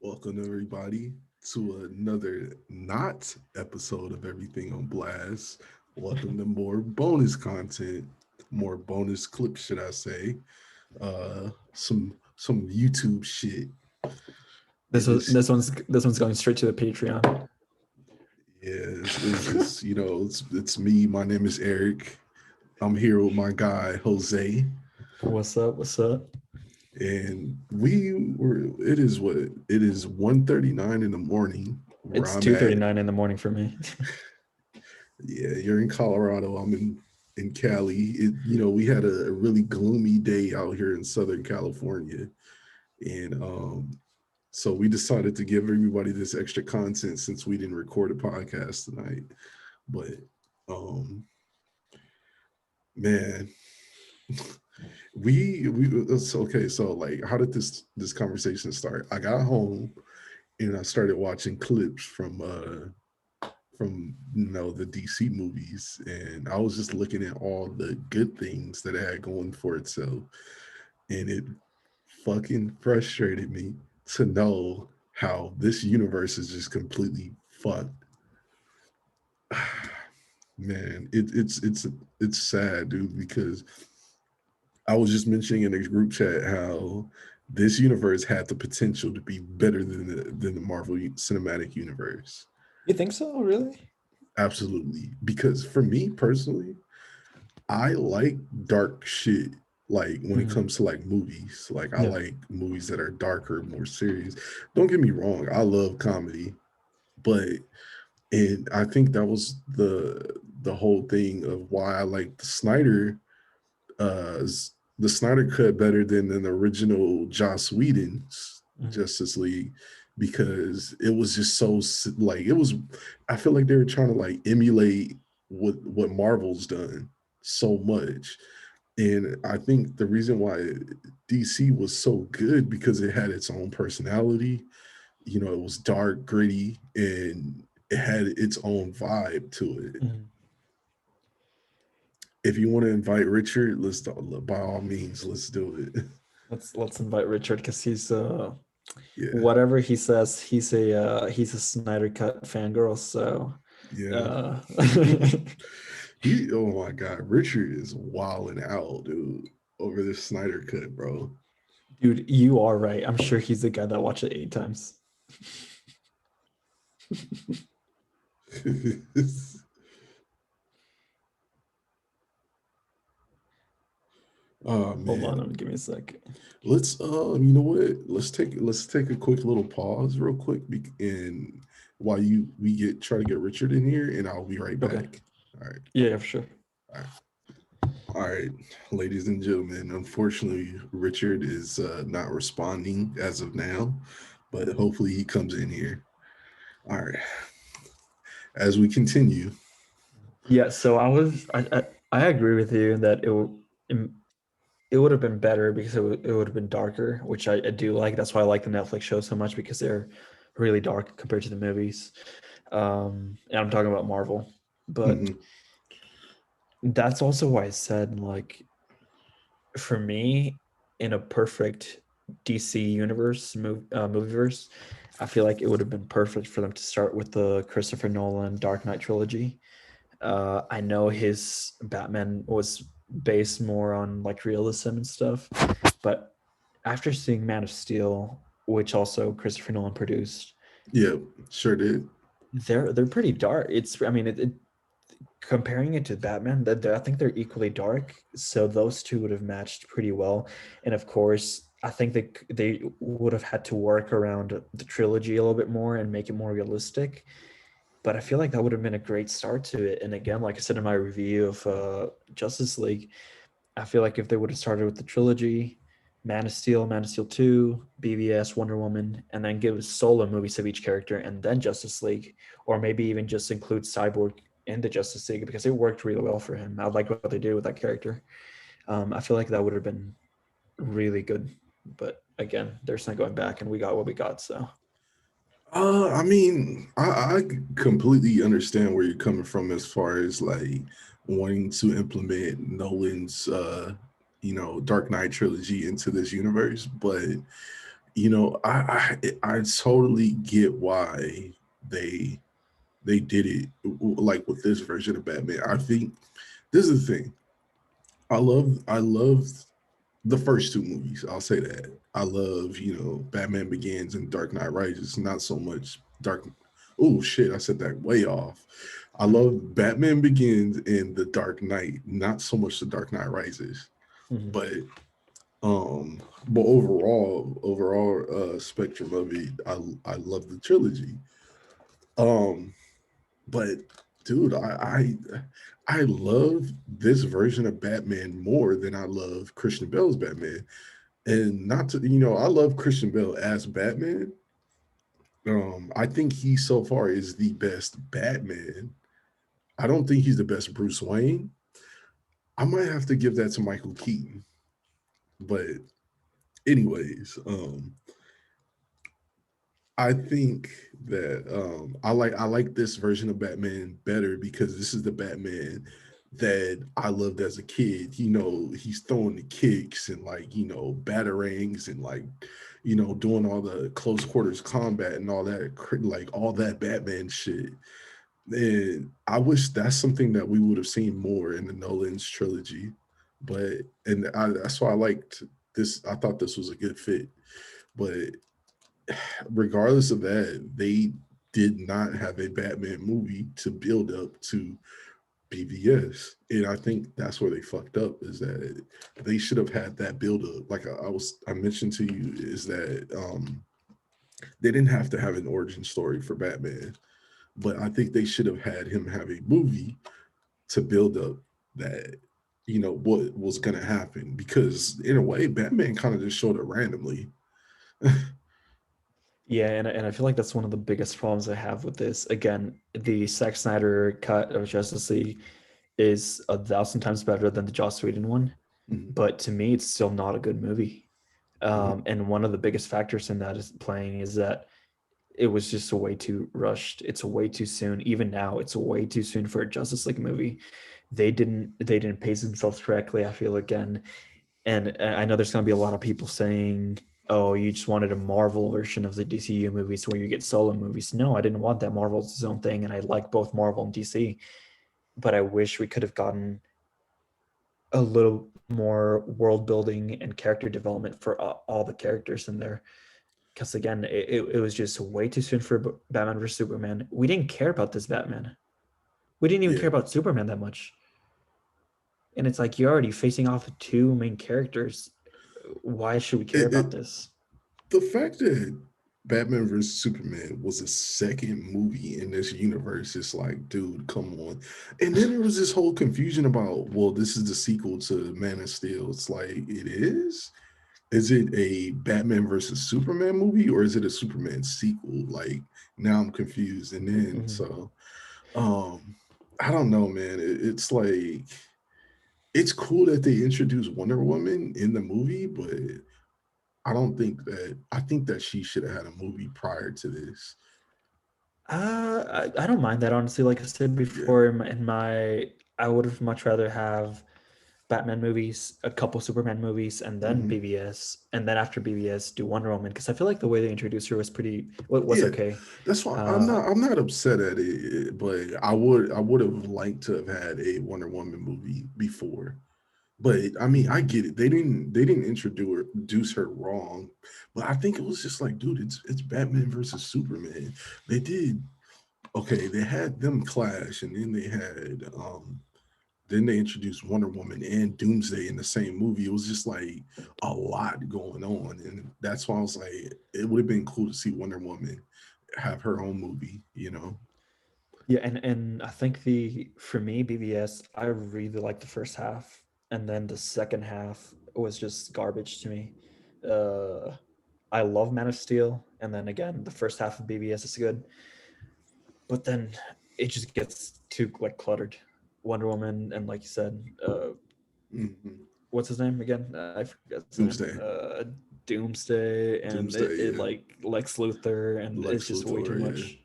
Welcome everybody to another not episode of Everything on Blast. Welcome to more bonus content, more bonus clips, should I say? Some YouTube shit. This It was is this one's going straight to the Patreon. it's just it's me. My name is Eric. I'm here with my guy Jose, What's up? What's up? and we were. It is 1:39 in the morning where It's I'm at. 2:39 in the morning for me. Yeah, you're in Colorado. I'm in Cali. We had a really gloomy day out here in Southern California, and so we decided to give everybody this extra content since we didn't record a podcast tonight. But um, man, we it's okay. So like, how did this conversation start? I got home and I started watching clips from the DC movies, and I was just looking at all the good things that it had going for itself, and it fucking frustrated me to know how this universe is just completely fucked. Man, it's sad, dude, because I was just mentioning in the group chat how this universe had the potential to be better than the Marvel Cinematic Universe. You think so? Really? Absolutely. Because for me personally, I like dark shit. Like when it Mhm. comes to like movies, like I Yeah. like movies that are darker, more serious. Don't get me wrong, I love comedy, but and I think that was the whole thing of why I like the Snyder cut better than the original Joss Whedon's Mhm. Justice League, because it was just so like it was. I feel like they were trying to like emulate what Marvel's done so much, and I think the reason why DC was so good because it had its own personality. It was dark, gritty, and it had its own vibe to it. Mhm. If you want to invite Richard, by all means, let's do it. Let's invite Richard because he's Yeah, whatever he says, he's a Snyder Cut fangirl. So yeah. uh Oh my God, Richard is wilding out, dude, over this Snyder cut, bro. dude, you are right. I'm sure he's the guy that watched it 8 times. Oh Hold man, on, give me a sec. let's you know what? Let's take a quick little pause, real quick, and while you we get try to get Richard in here, and I'll be right Okay. back. All right, Yeah, for sure. all right. All right, ladies and gentlemen, unfortunately, Richard is not responding as of now, but hopefully he comes in here. All right, as we continue. Yeah, so I agree with you that it would have been better because it would have been darker, which I do like. That's why I like the Netflix shows so much because they're really dark compared to the movies. And I'm talking about Marvel, but Mhm. that's also why I said like for me in a perfect DC universe movieverse, I feel like it would have been perfect for them to start with the Christopher Nolan Dark Knight trilogy. I know his Batman was based more on like realism and stuff, but after seeing Man of Steel, which also Christopher Nolan produced, Yeah, sure did. they're pretty dark. It's I mean comparing it to Batman, that I think they're equally dark. So those two would have matched pretty well. And of course, I think they would have had to work around the trilogy a little bit more and make it more realistic. But I feel like that would have been a great start to it. And again, like I said in my review of Justice League, I feel like if they would have started with the trilogy, Man of Steel 2, BVS, Wonder Woman, and then give solo movies of each character and then Justice League, or maybe even just include Cyborg in the Justice League because it worked really well for him. I like what they did with that character. I feel like that would have been really good. But again, there's not going back, and we got what we got. So, I mean, I completely understand where you're coming from as far as like wanting to implement Nolan's Dark Knight trilogy into this universe, but you know, I totally get why they they did it like with this version of Batman. I think this is the thing. I love the first two movies. I'll say that. I love, you know, Batman Begins and Dark Knight Rises. Not so much Dark. Oh shit! I said that way off. I Mhm. love Batman Begins and The Dark Knight. Not so much The Dark Knight Rises, Mhm. but but overall spectrum of it, I love the trilogy. Um, but dude, I love this version of Batman more than I love Christian Bale's Batman. And not to, you know, I love Christian Bale as Batman. I think he so far is the best Batman. I don't think he's the best Bruce Wayne. I might have to give that to Michael Keaton. But anyways, I think that I like this version of Batman better because this is the Batman that I loved as a kid. You know, he's throwing the kicks and like, you know, batarangs and like, you know, doing all the close quarters combat and all that like all that Batman shit. And I wish that's something that we would have seen more in the Nolan's trilogy. But that's why I liked this. I thought this was a good fit. But regardless of that, they did not have a Batman movie to build up to BVS. And I think that's where they fucked up is that they should have had that build up. Like I mentioned to you, is that they didn't have to have an origin story for Batman, but I think they should have had him have a movie to build up that, you know, what was gonna happen. Because in a way, Batman kind of just showed it randomly. Yeah, and I feel like that's one of the biggest problems I have with this. Again, the Zack Snyder cut of Justice League is 1,000 times better than the Joss Whedon one, Mhm, but to me, it's still not a good movie. mhm. And one of the biggest factors in that is playing is that it was just way too rushed. It's way too soon. Even now, it's way too soon for a Justice League movie. They didn't pace themselves correctly. I feel again, and I know there's going to be a lot of people saying, "Oh, you just wanted a Marvel version of the DCU movies where you get solo movies." No, I didn't want that. Marvel's its own thing, and I like both Marvel and DC. But I wish we could have gotten a little more world building and character development for all the characters in there. Because again, it was just way too soon for Batman vs Superman. We didn't care about this Batman. We didn't even Yeah. care about Superman that much. And it's like you're already facing off two main characters. Why should we care It about this? the fact that Batman vs Superman was a second movie in this universe is like, dude, come on. And then there was this whole confusion about, well, this is the sequel to Man of Steel. It's like, it is? Is it a Batman versus Superman movie or is it a Superman sequel? Like, now I'm confused. And then, Mhm. um, I don't know, man. It's like, it's cool that they introduced Wonder Woman in the movie, but I think that she should have had a movie prior to this. I don't mind that honestly. Like I said Yeah. before, I would have much rather have Batman movies, a couple Superman movies, and then Hmm. BVS, and then after BVS do Wonder Woman because I feel like the way they introduced her was pretty was Yeah. okay. That's why Uh, I'm not upset at it, but I would have liked to have had a Wonder Woman movie before. But I mean, I mhm, get it. They didn't introduce her wrong, but I think it was just like, dude, it's Batman versus Superman. They did okay. They had them clash, and then they introduced Wonder Woman and Doomsday in the same movie. It was just like a lot going on, and that's why I was like, it would have been cool to see Wonder Woman have her own movie. You know? yeah, and I think the for me BVS, I really liked the first half, and then the second half was just garbage to me. Uh, I love Man of Steel, and then again, the first half of BVS is good, but then it just gets too like cluttered. Wonder Woman and like you said, Hmm. what's his name again? I forgot his name. Doomsday, Doomsday, and Doomsday, it yeah, like Lex Luthor, and it's Lex just way too Luthor, yeah. much.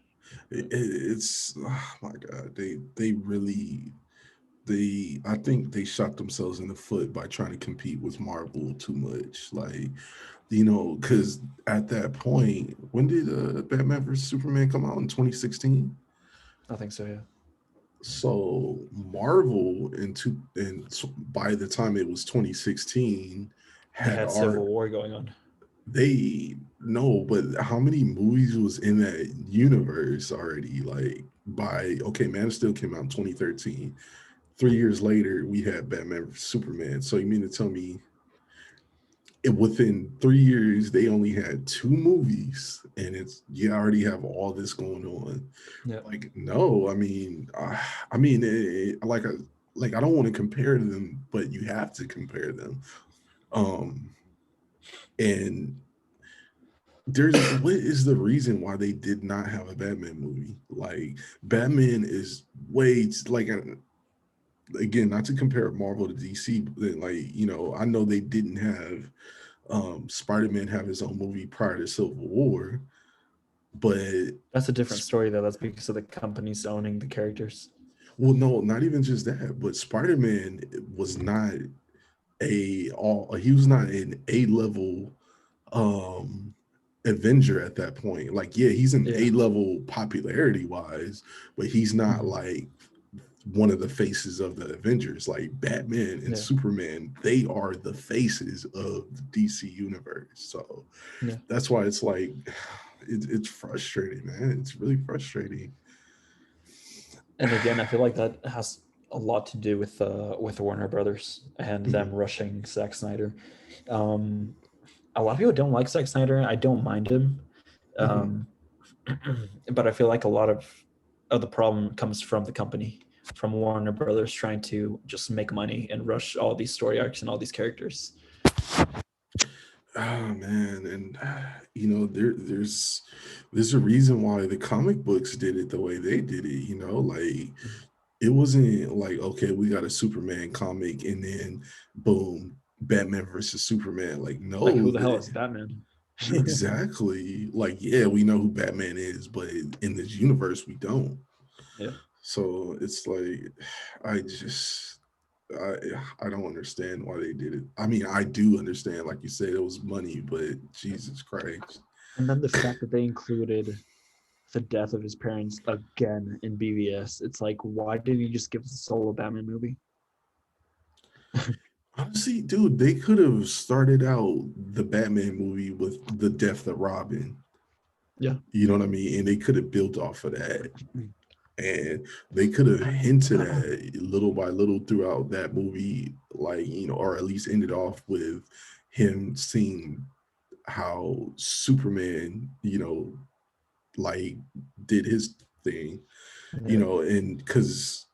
It's oh my god, they really I think they shot themselves in the foot by trying to compete with Marvel too much. Like, because at that point, when did Batman vs Superman come out in 2016? I think so, yeah. So Marvel by the time it was 2016 They had had Civil War going on. they no, but how many movies was in that universe already? Like Man of Steel came out in 2013. 3 years later, we had Batman vs Superman. So you mean to tell me within 3 years they only had two movies, and it's you already have all this going on? Yeah. Like, no, I mean, like I don't want to compare them, but you have to compare them. Um, and what is the reason why they did not have a Batman movie? Like, Batman is way like again, not to compare Marvel to DC, but like, I know they didn't have Spider-Man have his own movie prior to Civil War, but That's a different story, though. That's because of the companies owning the characters. well, no, not even just that, but Spider-Man was not he was not an A level um Avenger at that point. Like, yeah, he's an Yeah. A level popularity wise, but he's not Mhm. like one of the faces of the Avengers. Like, Batman and Yeah. Superman, they are the faces of the DC universe. So Yeah. that's why it's like it's frustrating, man. It's really frustrating. And again, I feel like that has a lot to do with Warner Brothers and them Mhm, rushing Zack Snyder. Um, a lot of people don't like Zack Snyder. I don't mind him, mhm. um, but I feel like a lot of the problem comes from the company, from Warner Brothers trying to just make money and rush all these story arcs and all these characters. Oh man, and there's a reason why the comic books did it the way they did it. Like, it wasn't like, okay, we got a Superman comic and then boom, Batman versus Superman. Like, Like, who no, the hell is Batman? exactly. Like, yeah, we know who Batman is, but in this universe, we don't. Yeah. So it's like, I just, I, I don't understand why they did it. I mean, I do understand, like you said, it was money, but Jesus Christ. And then the fact that they included the death of his parents again in BVS, it's like, why didn't you just give us a solo Batman movie? Honestly, dude, they could have started out the Batman movie with the death of Robin. Yeah. You know what I mean? And they could have built off of that. And they could have hinted at little by little throughout that movie, like, or at least ended off with him seeing how Superman, like, did his thing, Yeah. and because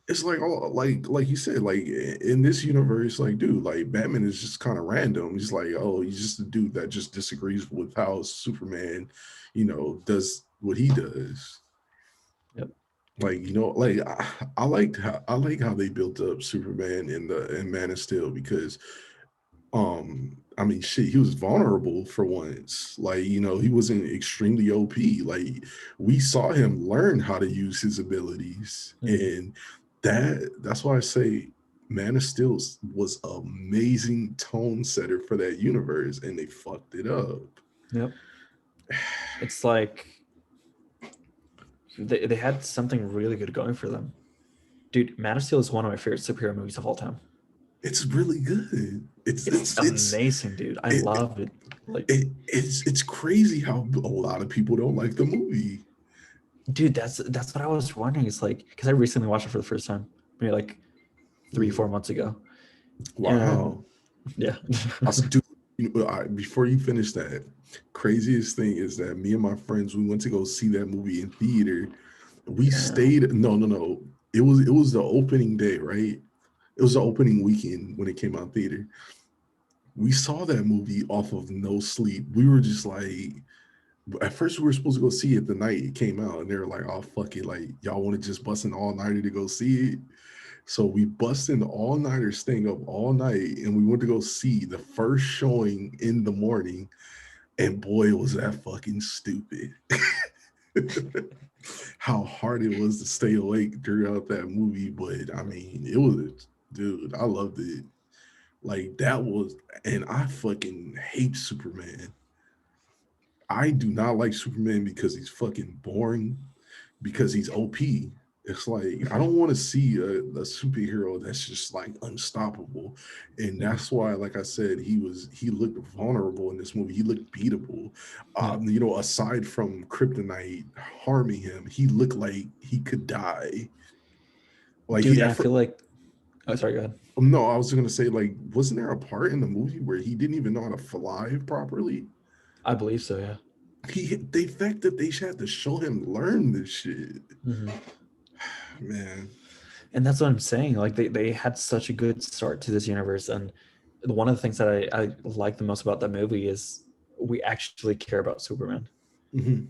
it's like, oh, like you said, like, in this universe, like, dude, like, Batman is just kind of random. He's like, oh, he's just a dude that just disagrees with how Superman, does what he does. Yep. Like, like, I like how they built up Superman in Man of Steel, because I mean, shit, he was vulnerable for once. Like, he wasn't extremely OP. Like, we saw him learn how to use his abilities. Mhm. And that's why I say Man of Steel was amazing tone setter for that universe, and they fucked it up. Yep. It's like they had something really good going for them. Dude, Man of Steel is one of my favorite superhero movies of all time. It's really good. It's amazing, dude. I It, love it. Like, it's crazy how a lot of people don't like the movie. dude, that's what I was wondering. It's like, because I recently watched it for the first time, maybe like 3-4 months ago. And Wow. yeah. Do before you finish that, craziest thing is that me and my friends, we went to go see that movie in theater. We Damn. stayed. No, no, no. It was the opening day, right? It was the opening weekend when it came out in theater. We saw that movie off of no sleep. We were just like, at first we were supposed to go see it the night it came out, and they were like, "Oh, fuck it, like, y'all want to just bust an all nighter to go see it?" So we bust in all nighter, staying up all night, and we went to go see the first showing in the morning. And boy, was that fucking stupid. how hard it was to stay awake throughout that movie. But I mean, it was, dude, I loved it. Like that was, and I fucking hate Superman. I do not like Superman because he's fucking boring, because he's OP. It's like I don't want to see a superhero that's just like unstoppable, and Mhm. that's why, like I said, he looked vulnerable in this movie. He looked beatable. Yeah, You know, aside from kryptonite harming him, he looked like he could die. Like dude, he and I effort. feel like, oh, sorry, go ahead. No, I was gonna say, like, wasn't there a part in the movie where he didn't even know how to fly properly? I believe so, yeah. The fact that they had to show him learn this shit, Hmm. man. And that's what I'm saying. Like they had such a good start to this universe, and one of the things that I like the most about that movie is we actually care about Superman. Hmm.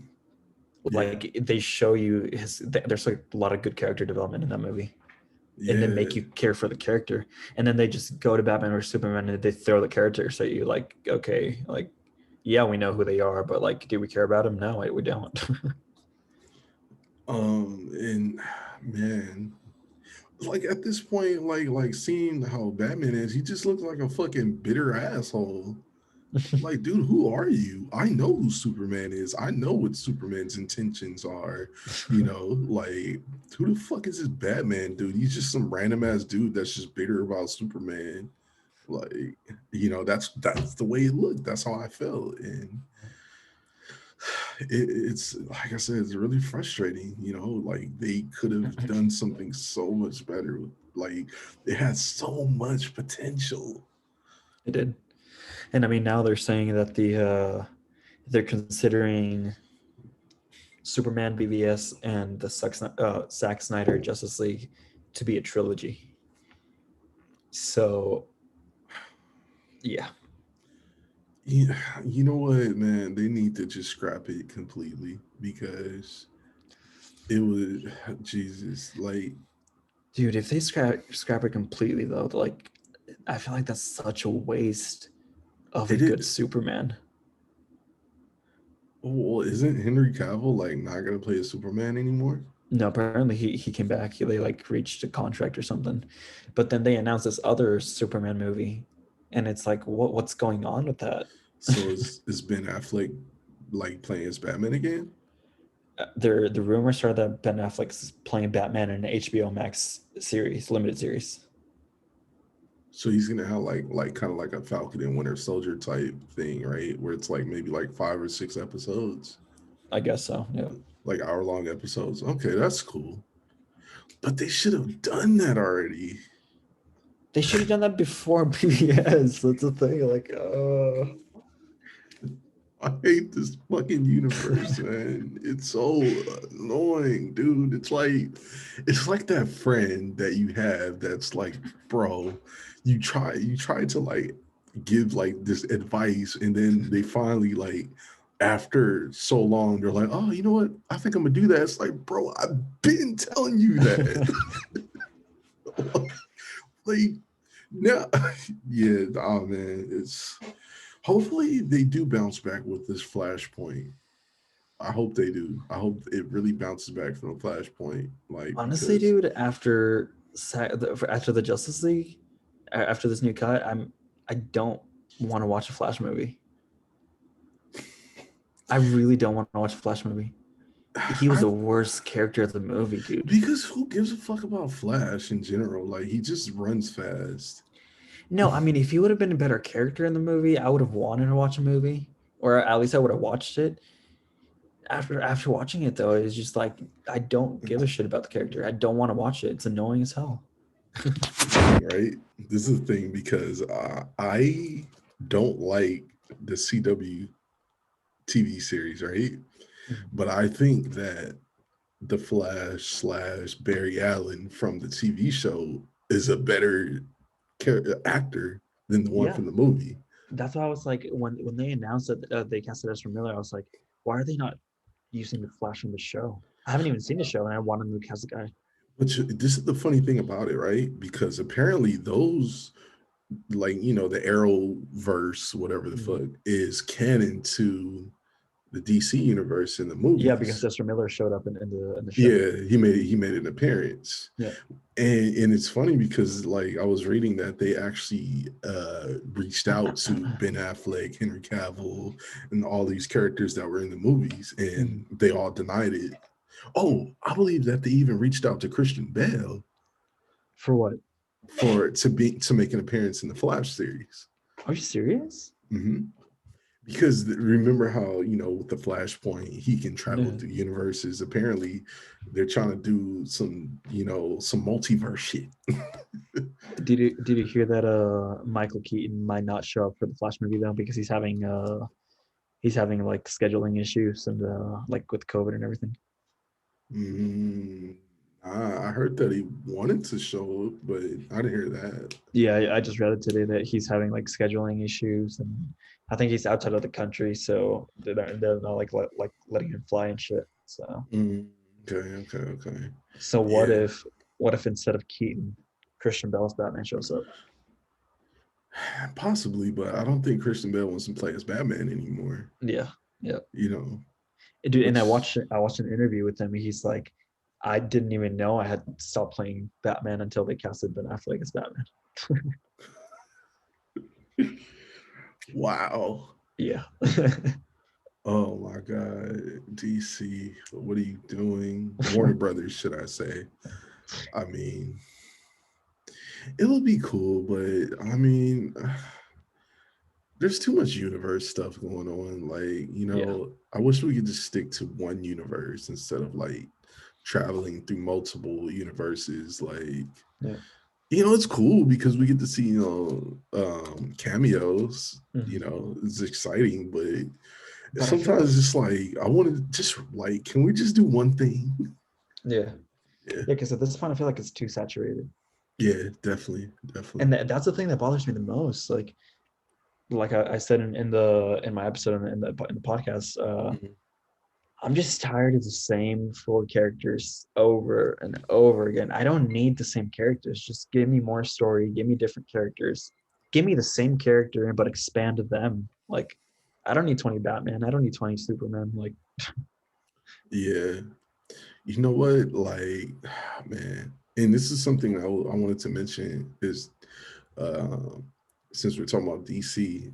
Yeah, Like they show you his. There's like a lot of good character development in that movie, and then make yeah. you care for the character. And then they just go to Batman or Superman and they throw the characters at you. Like, okay, like yeah, we know who they are, but like, do we care about them? No, we don't. And man, like at this point, like seeing how Batman is, he just looks like a fucking bitter asshole. Like, dude, who are you? I know who Superman is. I know what Superman's intentions are. You know, like, who the fuck is this Batman dude? He's just some random ass dude that's just bitter about Superman. Like, you know, that's the way it looked. That's how I felt. And it's like I said, it's really frustrating. You know, like they could have done something so much better. Like, it had so much potential. It did. And I mean, now they're saying that they're considering Superman BVS and the Zack Snyder Justice League to be a trilogy. So yeah, Yeah, you know what, man? They need to just scrap it completely because it was Jesus. Like, dude, if they scrap it completely though, like I feel like that's such a waste of a they good did. Superman. Well, isn't Henry Cavill like not gonna play a Superman anymore? No, apparently he came back. They like reached a contract or something, but then they announced this other Superman movie, and it's like, what's going on with that? So is Ben Affleck like playing as Batman again? The rumors are that Ben Affleck's playing Batman in an HBO Max series, limited series. So he's gonna have like kind of like a Falcon and Winter Soldier type thing, right? Where it's like maybe like 5 or 6 episodes, I guess so. Yeah, like hour-long episodes. Okay, that's cool. But they should have done that already. they should have done that before BBS. That's the thing. Like, I hate this fucking universe, man. It's so annoying, dude. It's like that friend that you have that's like, bro, you try to like give like this advice, and then they finally like after so long, they're like, oh, you know what? I think I'm gonna do that. It's like, bro, I've been telling you that. Like, now, yeah, oh man, it's hopefully they do bounce back with this Flashpoint. I hope they do. I hope it really bounces back from the Flashpoint, like honestly, because dude, after the Justice League, after this new cut, I don't want to watch a Flash movie. I really don't want to watch a Flash movie. He was I the worst character of the movie, dude. because who gives a fuck about Flash in general? Like he just runs fast. No, I mean, if he would have been a better character in the movie, I would have wanted to watch a movie, or at least I would have watched it. After watching it, though, it's just like I don't give a shit about the character. I don't want to watch it. It's annoying as hell. Right? This is the thing because I don't like the CW TV series, right? Mhm. But I think that the Flash slash Barry Allen from the TV show is a better actor than the one Yeah, from the movie. that's why I was like, when they announced that they casted Ezra Miller, I was like, why are they not using the Flash from the show? I haven't even seen the show, and I want them to cast the guy. Which this is the funny thing about it, right? Because apparently those like the Arrowverse, whatever the Mhm. fuck, is canon to the DC universe in the Yeah, because movies. Ezra Miller showed up in the show. Yeah, he made an appearance. Yeah. And it's funny because like I was reading that they actually reached out to Ben Affleck, Henry Cavill, and all these characters that were in the movies, and they all denied it. Oh, I believe that they even reached out to Christian Bale For what? to make an appearance in the Flash series. Are you serious? Hmm. Because remember how with the Flashpoint he can travel Yeah. through universes. Apparently, they're trying to do some multiverse shit. Did you hear that Michael Keaton might not show up for the Flash movie though because he's having like scheduling issues and like with COVID and everything. Mm, I heard that he wanted to show up, but I didn't hear that. Yeah, I just read it today that he's having like scheduling issues and I think he's outside of the country, so they're not like letting him fly and shit. So Mm, okay. so Yeah, what if instead of Keaton, Christian Bale's Batman shows up? possibly, but I don't think Christian Bale wants to play as Batman anymore. Yeah, yeah. You know, Dude, and which I watched an interview with him. He's like, I didn't even know I had stopped playing Batman until they casted Ben Affleck as Batman. wow. Yeah. Oh my God, DC, what are you doing? Warner Brothers, should I say? I mean, it'll be cool, but I mean, there's too much universe stuff going on. Like, Yeah. I wish we could just stick to one universe instead of like traveling through multiple universes. Like, Yeah. it's cool because we get to see, cameos. Mhm. It's exciting, but But I feel sometimes it's like I want to just like, can we just do one thing? yeah. Yeah, Yeah, because at this point I feel like it's too saturated. yeah, definitely, And definitely. that's the thing that bothers me the most. Like I said in my episode in the podcast, Mhm. I'm just tired of the same four characters over and over again. I don't need the same characters. Just give me more story. Give me different characters. Give me the same character, but expand them. Like, I don't need 20 Batman. I don't need 20 Superman. Like, Yeah, you know what? Like, man, and this is something I wanted to mention is uh, since we're talking about DC,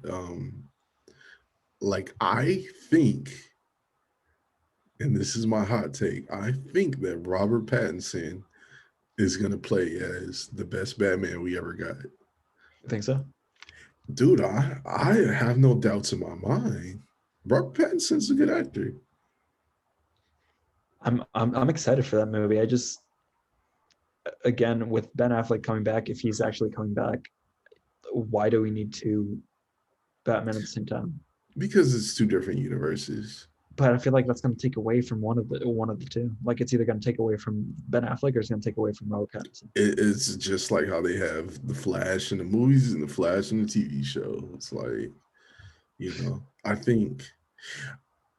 like I think, and this is my hot take, I think that Robert Pattinson is gonna play as the best Batman we ever got. you think so? Dude, I have no doubts in my mind. Robert Pattinson's a good actor. I'm excited for that movie. I just again with Ben Affleck coming back, if he's actually coming back, why do we need two Batman at the same time? Because it's two different universes. But I feel like that's going to take away from one of the two. Like it's either going to take away from Ben Affleck or it's going to take away from Robert Pattinson. It's just like how they have the Flash in the movies and the Flash in the TV show. It's like, I think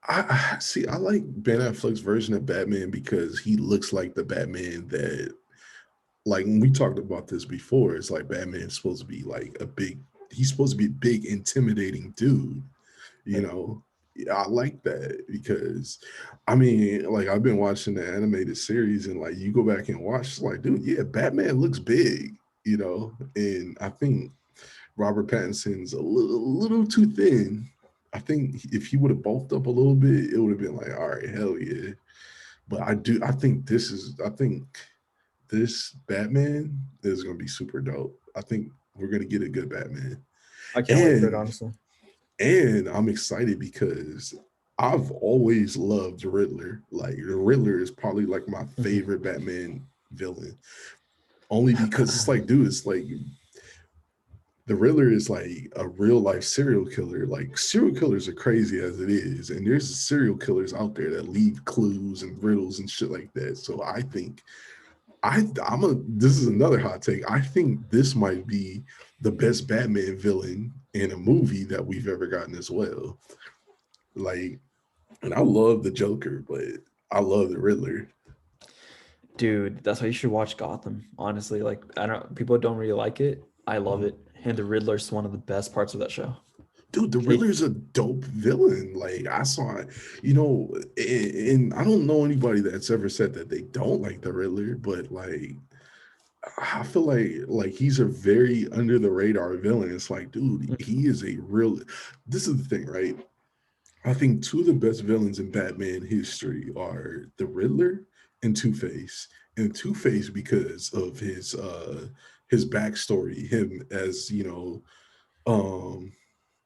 I see. I like Ben Affleck's version of Batman because he looks like the Batman that, like, when we talked about this before. It's like Batman's supposed to be like a big. He's supposed to be a big, intimidating dude. You Yeah. know, Yeah, I like that because, I mean, like I've been watching the animated series and like you go back and watch, it's like, dude, yeah, Batman looks big. And I think Robert Pattinson's a little too thin. I think if he would have bulked up a little bit, it would have been like, all right, hell yeah. But I think this Batman is gonna be super dope. I think we're gonna get a good Batman. I can't wait for it, And honestly. and I'm excited because I've always loved the Riddler. Like the Riddler is probably like my Mhm. favorite Batman villain. Only because it's like, dude, it's like the Riddler is like a real life serial killer. Like serial killers are crazy as it is, and there's serial killers out there that leave clues and riddles and shit like that. So I think I'm a. This is another hot take. I think this might be the best Batman villain in a movie that we've ever gotten as well. Like, and I love the Joker, but I love the Riddler. Dude, that's why you should watch Gotham. Honestly, like I don't people don't really like it. I love Mhm. it. And the Riddler's one of the best parts of that show. Dude, the Riddler's a dope villain. Like I saw it, and I don't know anybody that's ever said that they don't like the Riddler, but like I feel like he's a very under the radar villain. It's like, dude, Mhm. he is a real. This is the thing, right? I think two of the best villains in Batman history are the Riddler and Two Face. And Two Face because of his backstory, him as um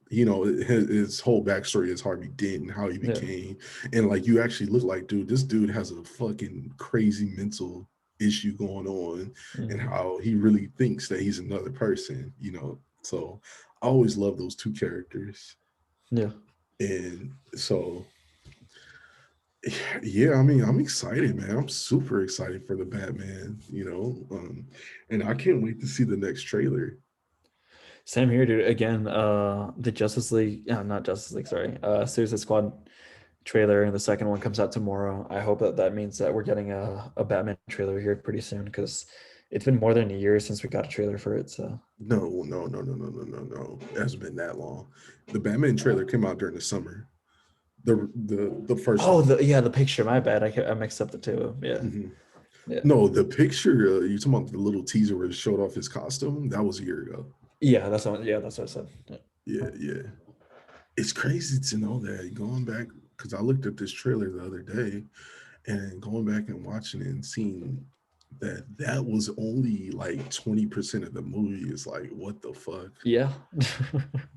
his whole backstory as Harvey Dent and how he Yeah. became, and like you actually look like, dude, this dude has a fucking crazy mental issue going on, and Mhm. how he really thinks that he's another person. So I always love those two characters, Yeah. and so yeah, I mean, I'm excited, man. I'm super excited for the Batman, and I can't wait to see the next trailer. Same here, dude. Again, the Justice League, not Justice League, sorry, Suicide Squad trailer, and the second one comes out tomorrow. I hope that means that we're getting a Batman trailer here pretty soon, because it's been more than a year since we got a trailer for it. So No, no, no, no, no, no, no, no. It hasn't been that long. The Batman trailer came out during the summer. The first oh, one. the picture. My bad. I mixed up the two. Yeah, Mhm. yeah, No, the picture you talking about the little teaser where it showed off his costume? That was a year ago. yeah. That's what. Yeah, that's what I said. Yeah. Yeah, yeah. It's crazy to know that going back because I looked at this trailer the other day and going back and watching it and seeing that was only like 20% of the movie is like what the fuck? Yeah.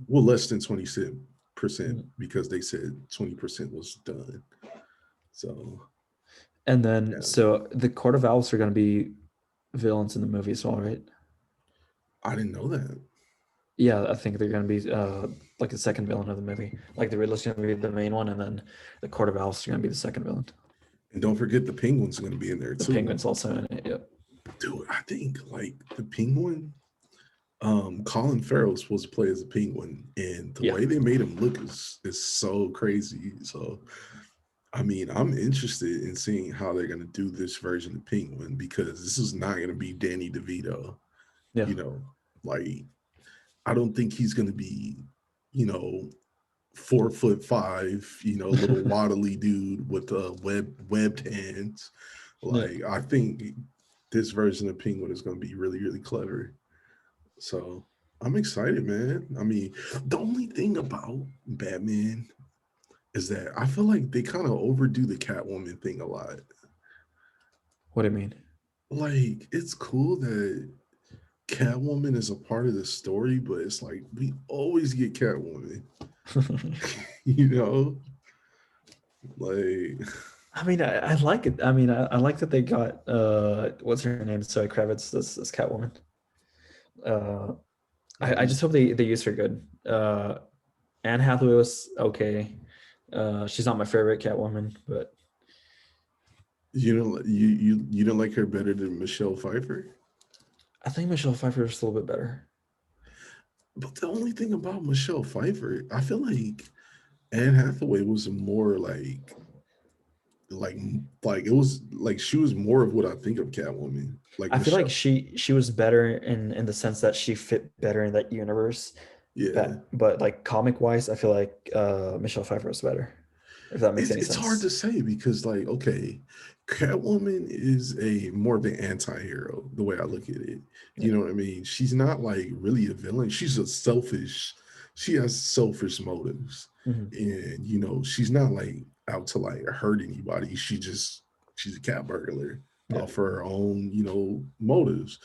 Well, less than 20% because they said 20% was done. So And then, yeah, so the Court of Owls are going to be villains in the movie as well, right? I didn't know that. Yeah, I think they're going to be like the second villain of the movie. Like the Riddler's going to be the main one, and then the Court of Owls are going to be the second villain. And don't forget the penguin's going to be in there The too. Penguin's also in it. Yep. Dude, I think like the penguin, Colin Farrell's supposed to play as a penguin, and the Yeah. way they made him look is so crazy. So I mean, I'm interested in seeing how they're going to do this version of Penguin because this is not going to be Danny DeVito. Yeah. You know, like I don't think he's going to be, you know, 4'5", little waddly dude with webbed hands. Yeah. Like I think this version of Penguin is going to be really really clever. So I'm excited, man. I mean, the only thing about Batman is that I feel like they kind of overdo the Catwoman thing a lot. What do you mean? Like it's cool that Catwoman is a part of the story, but it's like we always get Catwoman, you know? Like I mean, I like it. I mean, I like that they got what's her name? Sorry, Kravitz, this Catwoman. Uh, I just hope they use her good. Anne Hathaway was okay. She's not my favorite Catwoman, but you don't like her better than Michelle Pfeiffer? I think Michelle Pfeiffer is a little bit better. But the only thing about Michelle Pfeiffer, I feel like Anne Hathaway was more like like it was like she was more of what I think of Catwoman. Like I feel like Michelle, she was better in the sense that she fit better in that universe. yeah. But like comic wise, I feel like Michelle Pfeiffer was better. If that makes any It's hard to sense. say because like okay, Catwoman is a more of an anti-hero the way I look at it. Yeah. You know what I mean? She's not like really a villain. She has selfish motives. Mhm. And she's not like out to like hurt anybody. She's a cat burglar Yeah. for her own, motives.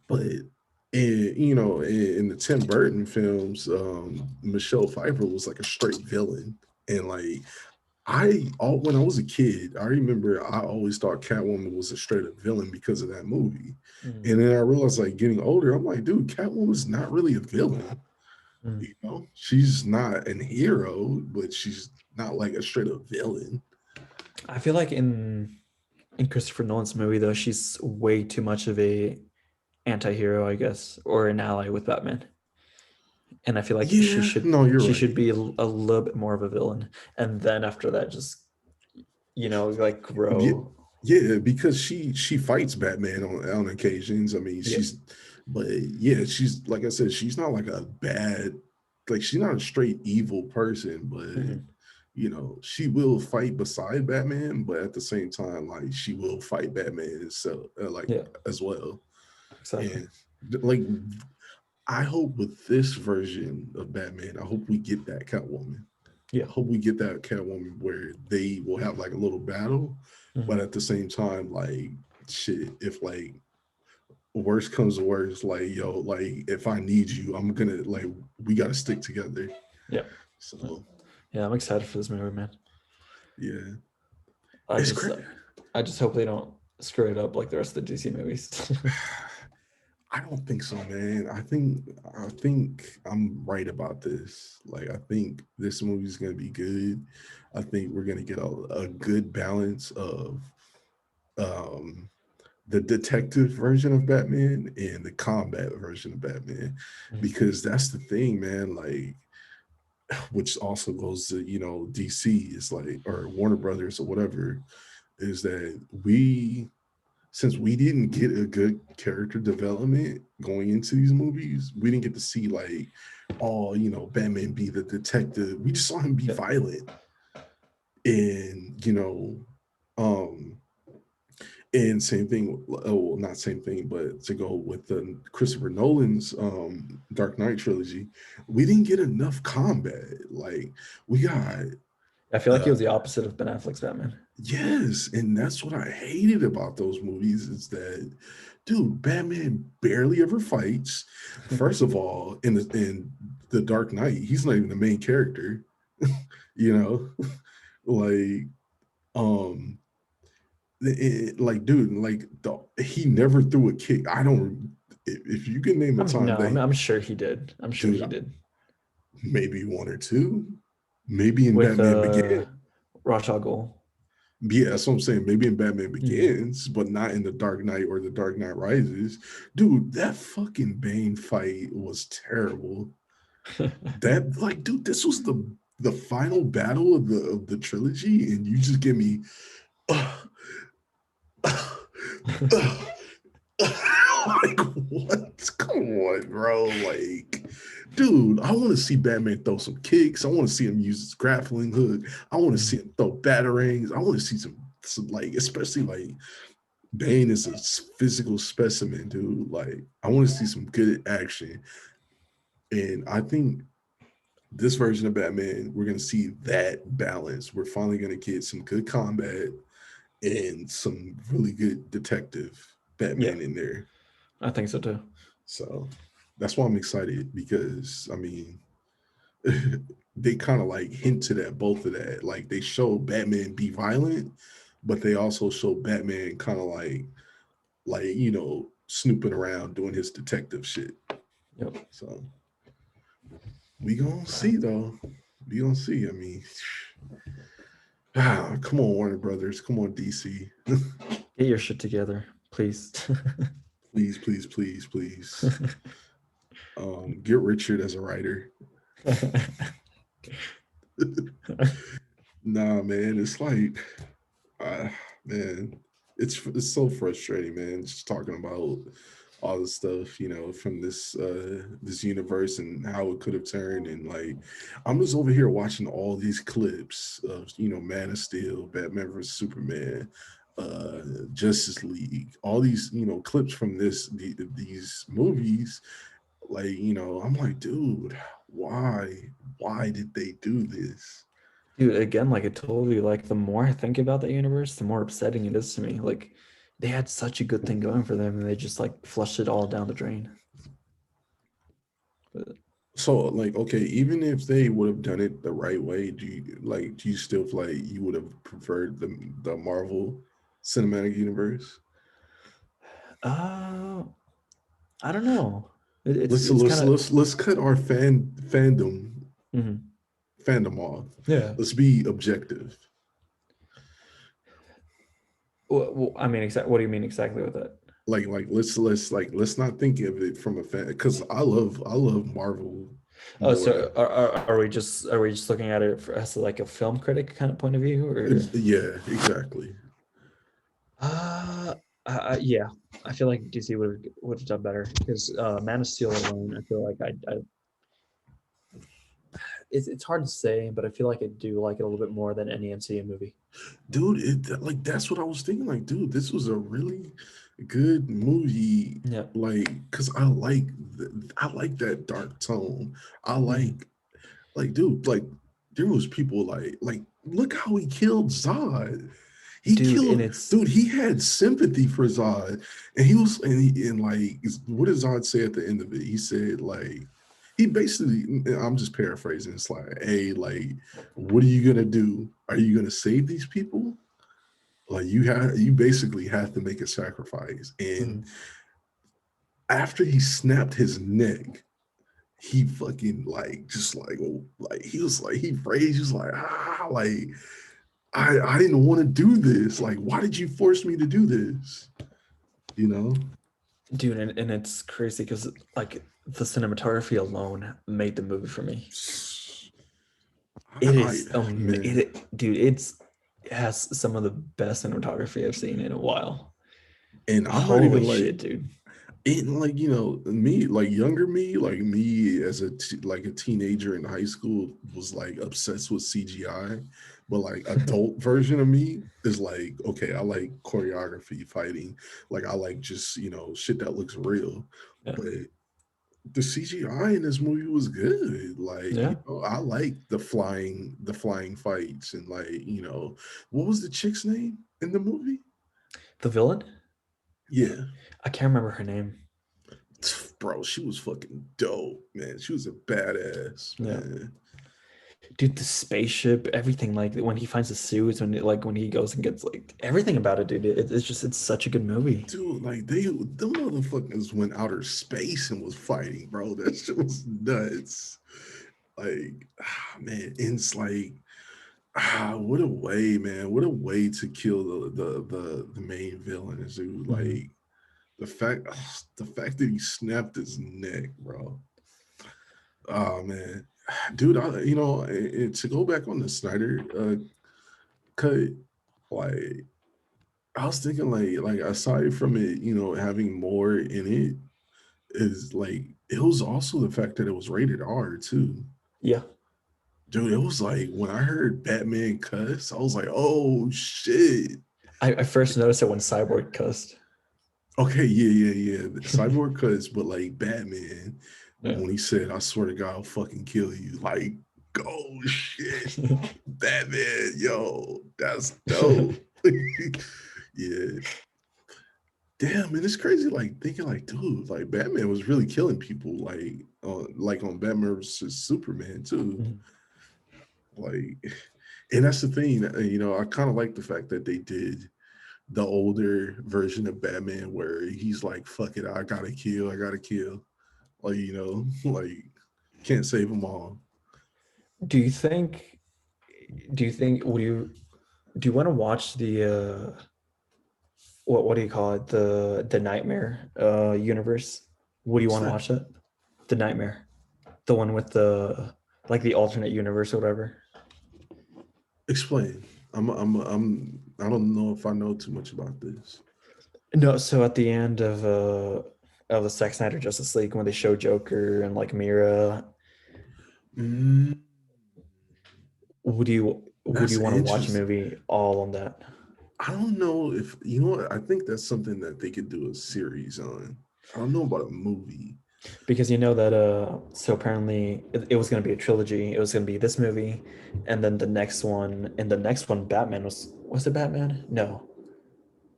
But in the Tim Burton films, Michelle Pfeiffer was like a straight villain. And like when I was a kid, I remember I always thought Catwoman was a straight up villain because of that movie. Mhm. And then I realized, like getting older, I'm like, dude, Catwoman's not really a villain. Mhm. She's not an hero, but she's not like a straight up villain. I feel like in Christopher Nolan's movie though, she's way too much of a anti-hero, I guess, or an ally with Batman. And I feel like Yeah, no, you're she should right. be a little bit more of a villain, and then after that, just like Yeah, grow. yeah, because she fights Batman on occasions. I mean, Yeah. but yeah, she's like I said, she's not like a bad. like she's not a straight evil person, but Mhm. you know, she will fight beside Batman, but at the same time, like she will fight Batman so like Yeah, as well. exactly. And like I hope with this version of Batman, I hope we get that Catwoman. Yeah. I hope we get that Catwoman where they will have like a little battle, but Mhm. at the same time, like shit, if like worst comes to worst, like yo, like if I need you, I'm gonna like we gotta stick together. Yeah. So Yeah, I'm excited for this movie, man. yeah, I it's just great. I just hope they don't screw it up like the rest of the DC movies. I don't think so, man. I think I'm right about this. Like I think this movie's gonna be good. I think we're gonna get a good balance of um the detective version of Batman and the combat version of Batman. Mhm. Because that's the thing, man. Like which also goes to, you know, DC is like or Warner Brothers or whatever, is that we since we didn't get a good character development going into these movies, we didn't get to see like, oh, you know, Batman be the detective. We just saw him be Yeah. violent. And, you know, um, and same thing, oh, not same thing, but to go with the Christopher Nolan's Dark Knight trilogy, we didn't get enough combat. Like we got I feel like he uh was the opposite of Ben Affleck's Batman. yes, and that's what I hated about those movies is that, dude, Batman barely ever fights. First of all, in the Dark Knight, he's not even the main character. You know, like um, like dude, like he never threw a kick. I don't. If you can name a I'm time no, I'm, that, I'm sure he did. I'm sure dude, he did. maybe one or two, maybe in With Batman Begins. Ra's al Ghul. Yeah, that's what I'm saying. Maybe in Batman Mhm. Begins, but not in the Dark Knight or the Dark Knight Rises. Dude, that fucking Bane fight was terrible. That like, dude, this was the final battle of the trilogy, and you just give me uh, uh, uh, like what? Come on, bro. Like, dude, I want to see Batman throw some kicks. I want to see him use his grappling hook. I want to see Mhm. him throw batarangs. I want to see some like, especially like Bane is a physical specimen, dude. Like, I want to see some good action. And I think this version of Batman, we're going to see that balance. We're finally going to get some good combat and some really good detective Yeah, Batman in there. I think so too. So that's why I'm excited because, I mean, they kind of like hinted at both of that. Like, they show Batman be violent, but they also show Batman kind of like you know snooping around doing his detective shit. Yep. So we gonna see though. We gonna see. I mean, come on Warner Brothers, come on DC, Get your shit together, please. please, please, please, please. Get Richard as a writer. Nah, man, it's like, uh, man, it's so frustrating, man. Just talking about all the stuff, you know, from this universe and how it could have turned, and like, I'm just over here watching all these clips of you know Man of Steel, Batman vs Superman, uh, Justice League, all these you know clips from these movies. Like, you know, I'm like, dude, why did they do this? Dude, again, like I told you, like the more I think about that universe, the more upsetting it is to me. Like they had such a good thing going for them, and they just like flushed it all down the drain. But So like, okay, even if they would have done it the right way, do you still feel like you would have preferred the Marvel cinematic universe? uh, I don't know. It's Let's it's let's kind of let's let's cut our mhm. fandom off. Yeah. Let's be objective. Well, I mean, what do you mean exactly with that? Like let's not think of it from a fan because I love Marvel Oh, more so than are we just looking at it as like a film critic kind of point of view, or yeah, exactly. uh, yeah, I feel like DC would have done better because Man of Steel alone, I feel like I it's hard to say, but I feel like I do like it a little bit more than any MCU movie. Dude, like that's what I was thinking. Like, dude, this was a really good movie. Yeah. Like, cause I like that dark tone. I Mhm. like, dude, like there was people like look how he killed Zod. He Dude, and killed, it's dude. He had sympathy for Zod, and like, what did Zod say at the end of it? He said like, he basically, I'm just paraphrasing. It's like, hey, like, what are you gonna do? Are you gonna save these people? Like, you basically have to make a sacrifice. And mhm. after he snapped his neck, he fucking like just like, oh, like he was like he raged. He was like, like I didn't want to do this. Like, why did you force me to do this? You know? Dude, and it's crazy because like the cinematography alone made the movie for me. It I is man, dude, it has some of the best cinematography I've seen in a while. and I'm not Holy even like, shit, dude. and like, me, like younger me, like me as like a teenager in high school was like obsessed with CGI, but like adult version of me is like, okay, I like choreography, fighting, like I like just shit that looks real, Yeah. but the CGI in this movie was good. Like, Yeah. I like the flying fights, and like, what was the chick's name in the movie? The villain? Yeah, I can't remember her name. bro, she was fucking dope, man. She was a badass, Yeah. man. Dude, the spaceship, everything, like when he finds the suits, when he goes and gets like everything about it, dude. It's such a good movie. Dude, like them motherfuckers went outer space and was fighting, bro. That shit was nuts. Like, man, it's like, what a way, man. What a way to kill the main villain, dude. Mhm. Like the fact the fact that he snapped his neck, bro. Oh man. Dude, to go back on the Snyder cut, like I was thinking like aside from it, having more in it, is like it was also the fact that it was rated R too. Yeah. Dude, it was like when I heard Batman cuss, I was like, oh shit. I first noticed it when Cyborg cussed. Okay, yeah. Cyborg cuss, but like Batman, Yeah. when he said, I swear to God, I'll fucking kill you. Like, oh shit. Batman, yo, that's dope. Yeah. Damn, man, it's crazy. Like thinking, like, dude, like Batman was really killing people, like on Batman versus Superman too. Mhm. Like, and that's the thing. I kind of like the fact that they did the older version of Batman where he's like, "Fuck it, I gotta kill." Like, like can't save them all. Do you think do you think would you do you want to watch the what do you call it? The Nightmare universe? Would you What's want to that? watch that? The Nightmare. The one with the like the alternate universe or whatever. Explain. I don't know if I know too much about this. No, so at the end of the Zack Snyder Justice League when they show Joker and like Mira, Mm, would that's you want to watch a interesting. movie all on that? I don't know if you know what. I think that's something that they could do a series on. I don't know about a movie. Because you know that so apparently it was going to be a trilogy. It was going to be this movie and then the next one, and the next one Batman was it Batman? No.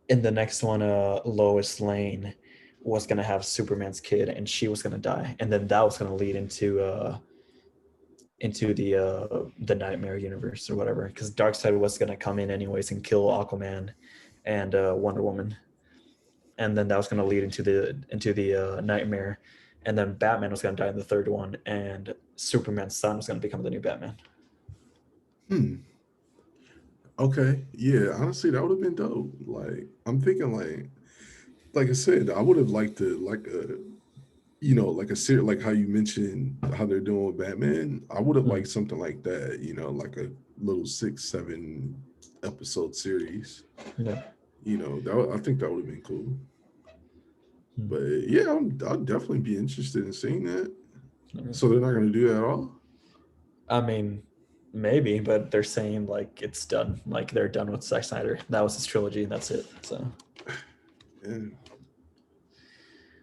In the next one Lois Lane was going to have Superman's kid and she was going to die, and then that was going to lead into the Nightmare universe or whatever, because Darkseid was going to come in anyways and kill Aquaman and Wonder Woman, and then that was going to lead into the Nightmare, and then Batman was going to die in the third one, and Superman's son was going to become the new Batman. Hmm. Okay. Yeah. Honestly, that would have been dope. Like, I'm thinking, like I said, I would have liked to like a series, like how you mentioned how they're doing with Batman. I would have liked Mm. something like that. Like a little 6, 7 episode series. Yeah. I think that would have been cool. Mm. But yeah, I'll definitely be interested in seeing that. Okay. So they're not going to do that at all. I mean, maybe, but they're saying like it's done. Like they're done with Zack Snyder. That was his trilogy, and that's it. So And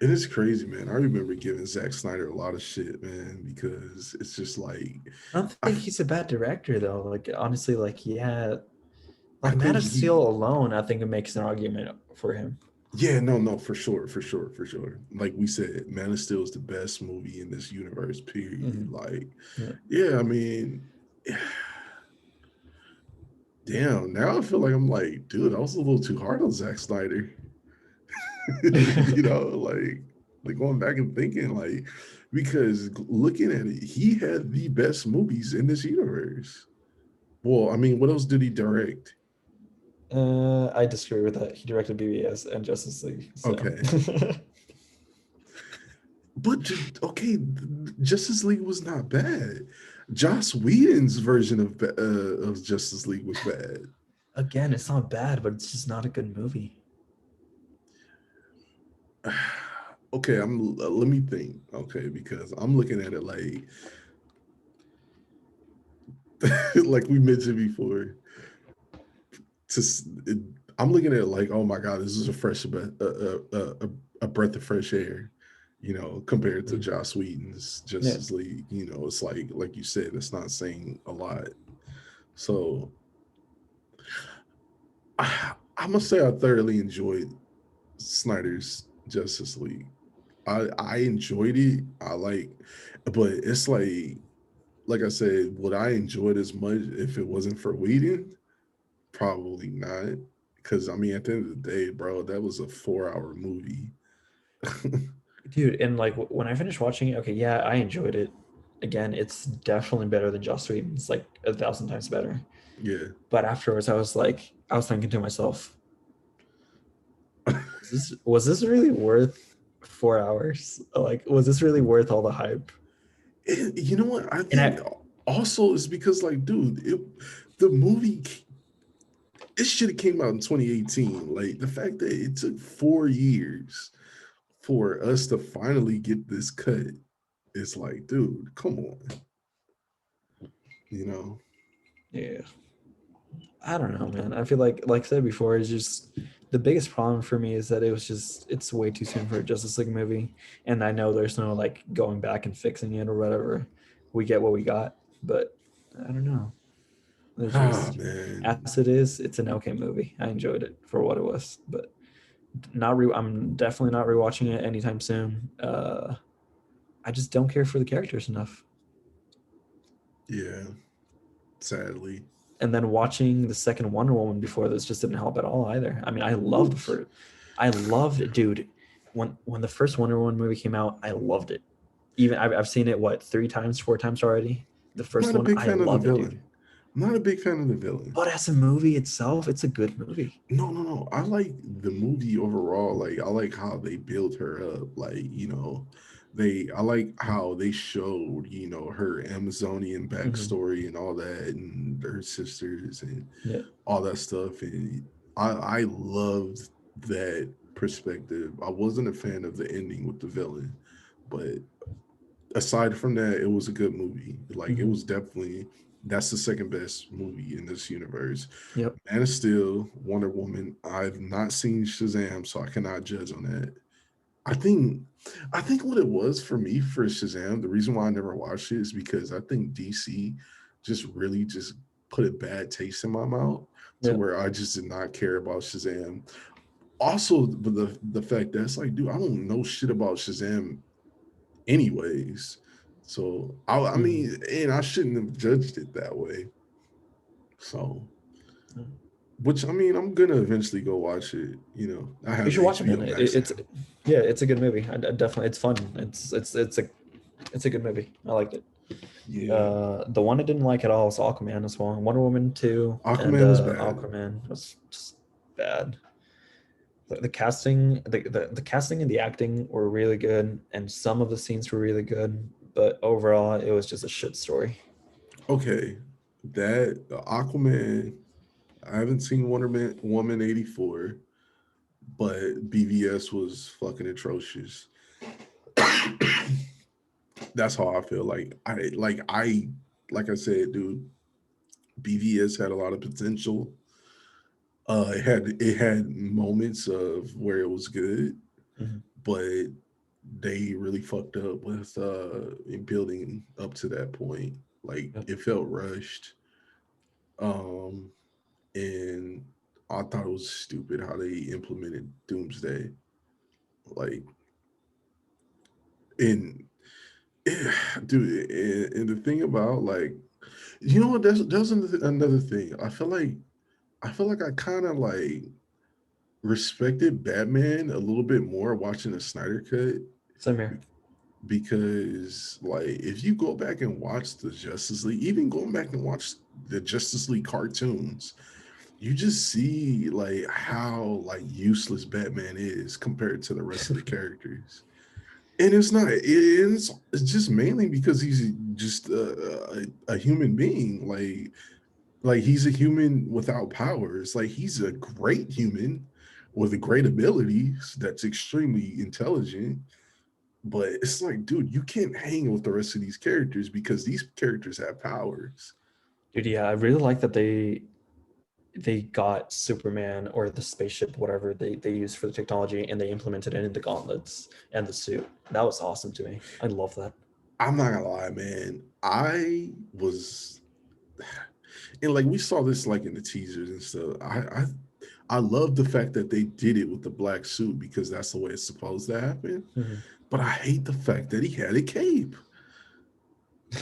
it is crazy, man. I remember giving Zack Snyder a lot of shit, man, because it's just like I don't I, think he's a bad director though. Like honestly, like yeah, I like Man think of Steel he, alone, I think it makes an argument for him. yeah, no, no, for sure, for sure, for sure. Like we said, Man of Steel is the best movie in this universe, period. Mm-hmm. Like, Yeah. yeah, I mean, damn, now I feel like I'm like, dude, I was a little too hard on Zack Snyder. You know, like going back and thinking, like, because looking at it, he had the best movies in this universe. Well, I mean, what else did he direct? I disagree with that. He directed BBS and Justice League. So Okay. But okay, Justice League was not bad. Joss Whedon's version of Justice League was bad. again, it's not bad, but it's just not a good movie. Okay, let me think. Okay, because I'm looking at it like we mentioned before. To it, I'm looking at it like, oh my god, this is a a breath of fresh air. You know, compared to Mhm. Joss Whedon's Yeah. Justice League. You know, it's like you said, it's not saying a lot. So I must say I thoroughly enjoyed Snyder's Justice League. I enjoyed it. I but it's like I said, would I enjoy it as much if it wasn't for Whedon? Probably not. Because I mean, at the end of the day, bro, that was a 4 hour movie. Dude, and like when I finished watching it, okay, yeah, I enjoyed it. Again, it's definitely better than Joss Whedon. It's like 1,000 times better. Yeah. But afterwards, I was thinking to myself, was this really worth 4 hours? Like, was this really worth all the hype? You know what? I And think I, also it's because like, dude, the movie it should have came out in 2018. Like the fact that it took 4 years for us to finally get this cut, it's like, dude, come on, you know? yeah, I don't know, man. I feel like I said before, it's just the biggest problem for me is that it's way too soon for a Justice League movie, and I know there's no like going back and fixing it or whatever. We get what we got, but I don't know. It's Ah, just man. as it is, it's an okay movie. I enjoyed it for what it was, but I'm definitely not rewatching it anytime soon. I just don't care for the characters enough. Yeah, sadly. And then watching the second Wonder Woman before this just didn't help at all either. I mean, Oops. I loved it, dude. When the first Wonder Woman movie came out, I loved it. Even I've seen it what 3 times, 4 times already. The I'm first not a one, big I fan of the loved it, dude. villain. I'm not a big fan of the villain. But as a movie itself, it's a good movie. No, no, no. I like the movie overall. Like I like how they built her up. Like, you know, I like how they showed, you know, her Amazonian Mm-hmm. backstory and all that and her sisters and Yeah. all that stuff. And I loved that perspective. I wasn't a fan of the ending with the villain, but aside from that, it was a good movie. Like it Mm-hmm. was definitely that's the second best movie in this universe. Yep. Man of Steel, Wonder Woman. I've not seen Shazam, so I cannot judge on that. I think I think what it was for me for Shazam, the reason why I never watched it is because I think DC just really just put a bad taste in my mouth to Yeah. where I just did not care about Shazam. Also, the fact that it's like, dude, I don't know shit about Shazam anyways. So I Mm-hmm. mean, and I shouldn't have judged it that way. So, which I mean, I'm gonna eventually go watch it. You know, I You have should watch it, man. HBO Max It's now. yeah, it's a good movie. Definitely, it's fun. It's a good movie. I liked it. Yeah, The one I didn't like at all was Aquaman as well. Wonder Woman 2 and Aquaman was bad. Aquaman was just bad. The casting, the casting and the acting were really good, and some of the scenes were really good, but overall, it was just a shit story. Okay, that Aquaman. I haven't seen Woman 84, but BVS was fucking atrocious. That's how I feel. Like I like I said, dude, BVS had a lot of potential. It had moments of where it was good, Mhm. but they really fucked up with in building up to that point. Like Yep. it felt rushed. Um and I thought it was stupid how they implemented Doomsday. Like and dude, and the thing about like you know what that's another thing. I feel like I kind of like respected Batman a little bit more watching the Snyder cut Same here. be- because like if you go back and watch the Justice League, even going back and watch the Justice League cartoons, you just see like how like useless Batman is compared to the rest of the characters. And it's not. It's just mainly because he's just a human being. Like he's a human without powers. Like he's a great human with great abilities. That's extremely intelligent. But it's like, dude, you can't hang with the rest of these characters because these characters have powers. Dude, yeah, I really like that they got Superman or the spaceship, whatever they used for the technology, and they implemented it in the gauntlets and the suit. That was awesome to me. I love that. I'm not gonna lie, man. I was, and like we saw this like in the teasers and stuff. I love the fact that they did it with the black suit because that's the way it's supposed to happen. Mhm. But I hate the fact that he had a cape.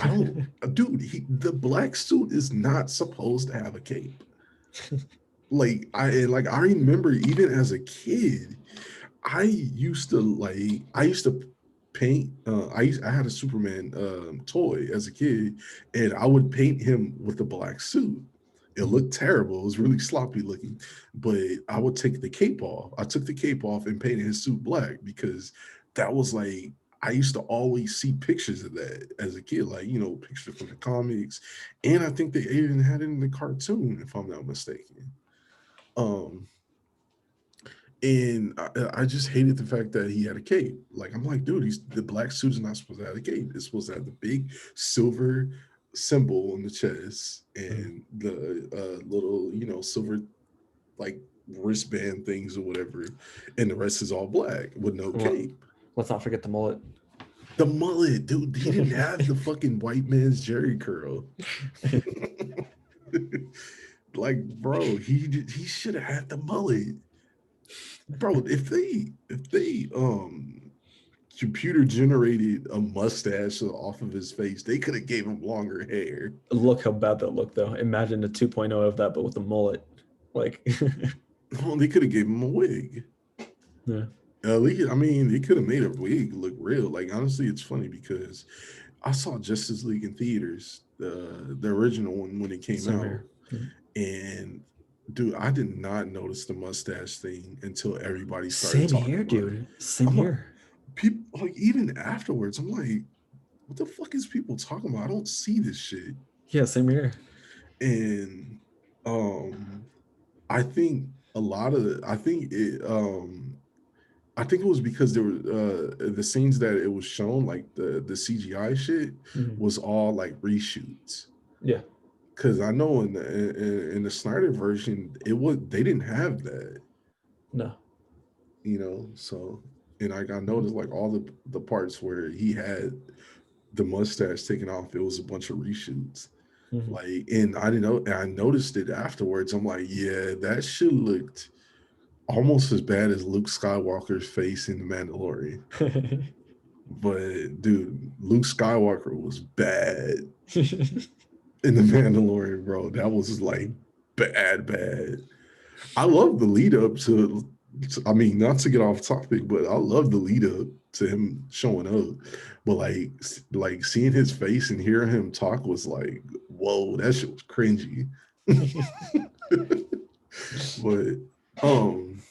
I don't, dude. The black suit is not supposed to have a cape. Like I remember even as a kid, I used to paint. I had a Superman toy as a kid, and I would paint him with the black suit. It Mhm. looked terrible. It was really sloppy looking, but I would take the cape off. I took the cape off and painted his suit black because that was like I used to always see pictures of that as a kid, like pictures from the comics, and I think they even had it in the cartoon, if I'm not mistaken. Um, and I just hated the fact that he had a cape. Like I'm like, dude, the black suit is not supposed to have a cape. It's supposed to have the big silver symbol on the chest Mhm. and the little, silver like wristband things or whatever, and the rest is all black with no Let- cape. Let's not forget the mullet. The mullet, dude, he didn't have the fucking white man's Jerry curl. Like, bro, he should have had the mullet. Bro, if they computer generated a mustache off of his face, they could have gave him longer hair. Look how bad that looked, though. Imagine a 2.0 of that, but with a mullet. Like, Well, they could have gave him a wig. yeah, At least, I mean, they could have made a wig look real. Like, honestly, it's funny because I saw Justice League in theaters, the original one when it came same out, here. Mhm. and dude, I did not notice the mustache thing until everybody started Same talking here, about it. dude. Same I'm like, here. people like even afterwards, I'm like, what the fuck is people talking about? I don't see this shit. Yeah, same here. And um I think a lot of I think it was because there were the scenes that it was shown, like the CGI shit Mhm. was all like reshoots. Yeah, Cause I know in the Snyder version, they didn't have that, no. so and I Mhm. noticed like all the parts where he had the mustache taken off, it was a bunch of reshoots. Mhm. Like, and I didn't know, and I noticed it afterwards. I'm like, yeah, that shit looked almost as bad as Luke Skywalker's face in The Mandalorian. But dude, Luke Skywalker was bad in The Mandalorian, bro. That was like bad, bad. I love the lead up I mean, not to get off topic, but I love the lead up to him showing up. But like seeing his face and hearing him talk was like, whoa, that shit was cringy. But um,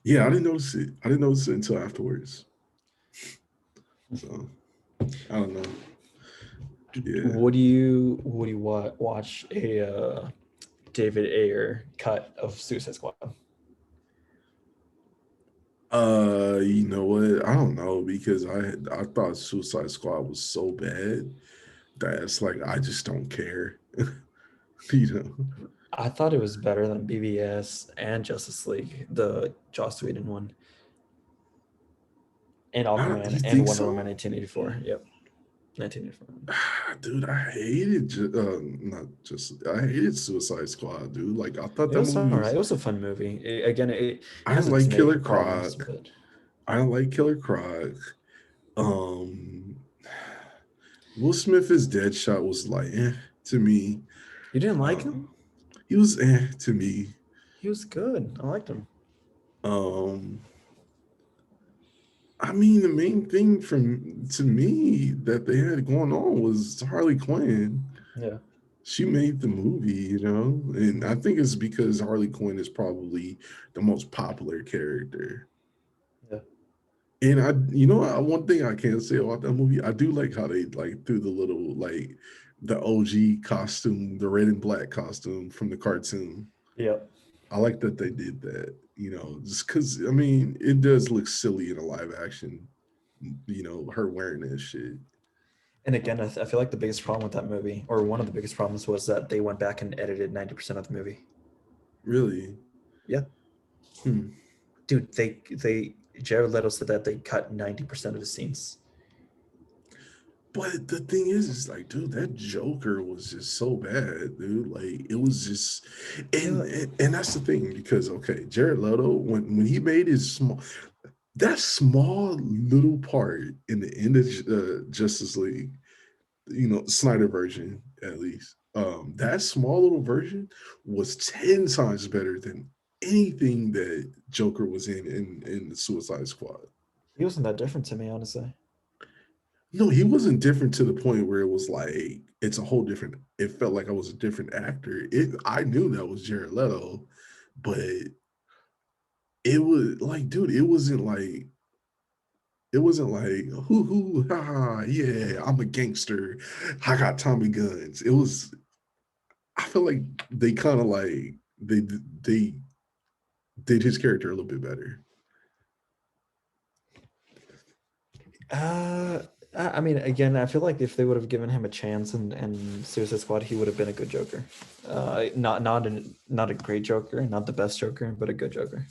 yeah, I didn't notice it. I didn't notice it until afterwards. So I don't know. Yeah. Watch a David Ayer cut of Suicide Squad? You know what? I don't know because I thought Suicide Squad was so bad. that's like I just don't care. You know. I thought it was better than BVS and Justice League, the Joss Whedon one, and You Aquaman and think Wonder Woman so? 1984. Yep, 1984. Dude, I hated not just I hated Suicide Squad, dude. Like I thought It that was movie all right. was. It was a fun movie. Again, it I has didn't its like Killer problems, Croc. but I don't like Killer Croc. Um, Will Smith as Deadshot was like to me. you didn't like him. Um, he was to me. He was good. I liked him. Um, I mean, the main thing from to me that they had going on was Harley Quinn. Yeah. She made the movie, you know, and I think it's because Harley Quinn is probably the most popular character. Yeah. And one thing I can say about that movie, I do like how they like threw the little like the OG costume, the red and black costume from the cartoon. Yep. I like that they did that, just because I mean it does look silly in a live action, her wearing that shit. And again, I feel like the biggest problem with that movie, or one of the biggest problems, was that they went back and edited 90% of the movie. Really? Yeah. Hmm. Dude, they Jared Leto said that they cut 90% of the scenes. But the thing is like, dude, that Joker was just so bad, dude. Like, it was just, Yeah. and that's the thing because okay, Jared Leto when he made his that small little part in the end of Justice League, Snyder version at least, that small little version was 10 times better than anything that Joker was in the Suicide Squad. He wasn't that different to me, honestly. No, he wasn't different to the point where it was like it's a whole different. It felt like I was a different actor. I knew that was Jared Leto, but it was like, dude, it wasn't like hoo hoo ha ha yeah, I'm a gangster. I got Tommy guns. It was. I feel like they kind of like they did his character a little bit better. Uh, I mean, again, I feel like if they would have given him a chance and Suicide Squad, he would have been a good Joker. Not a great Joker, not the best Joker, but a good Joker.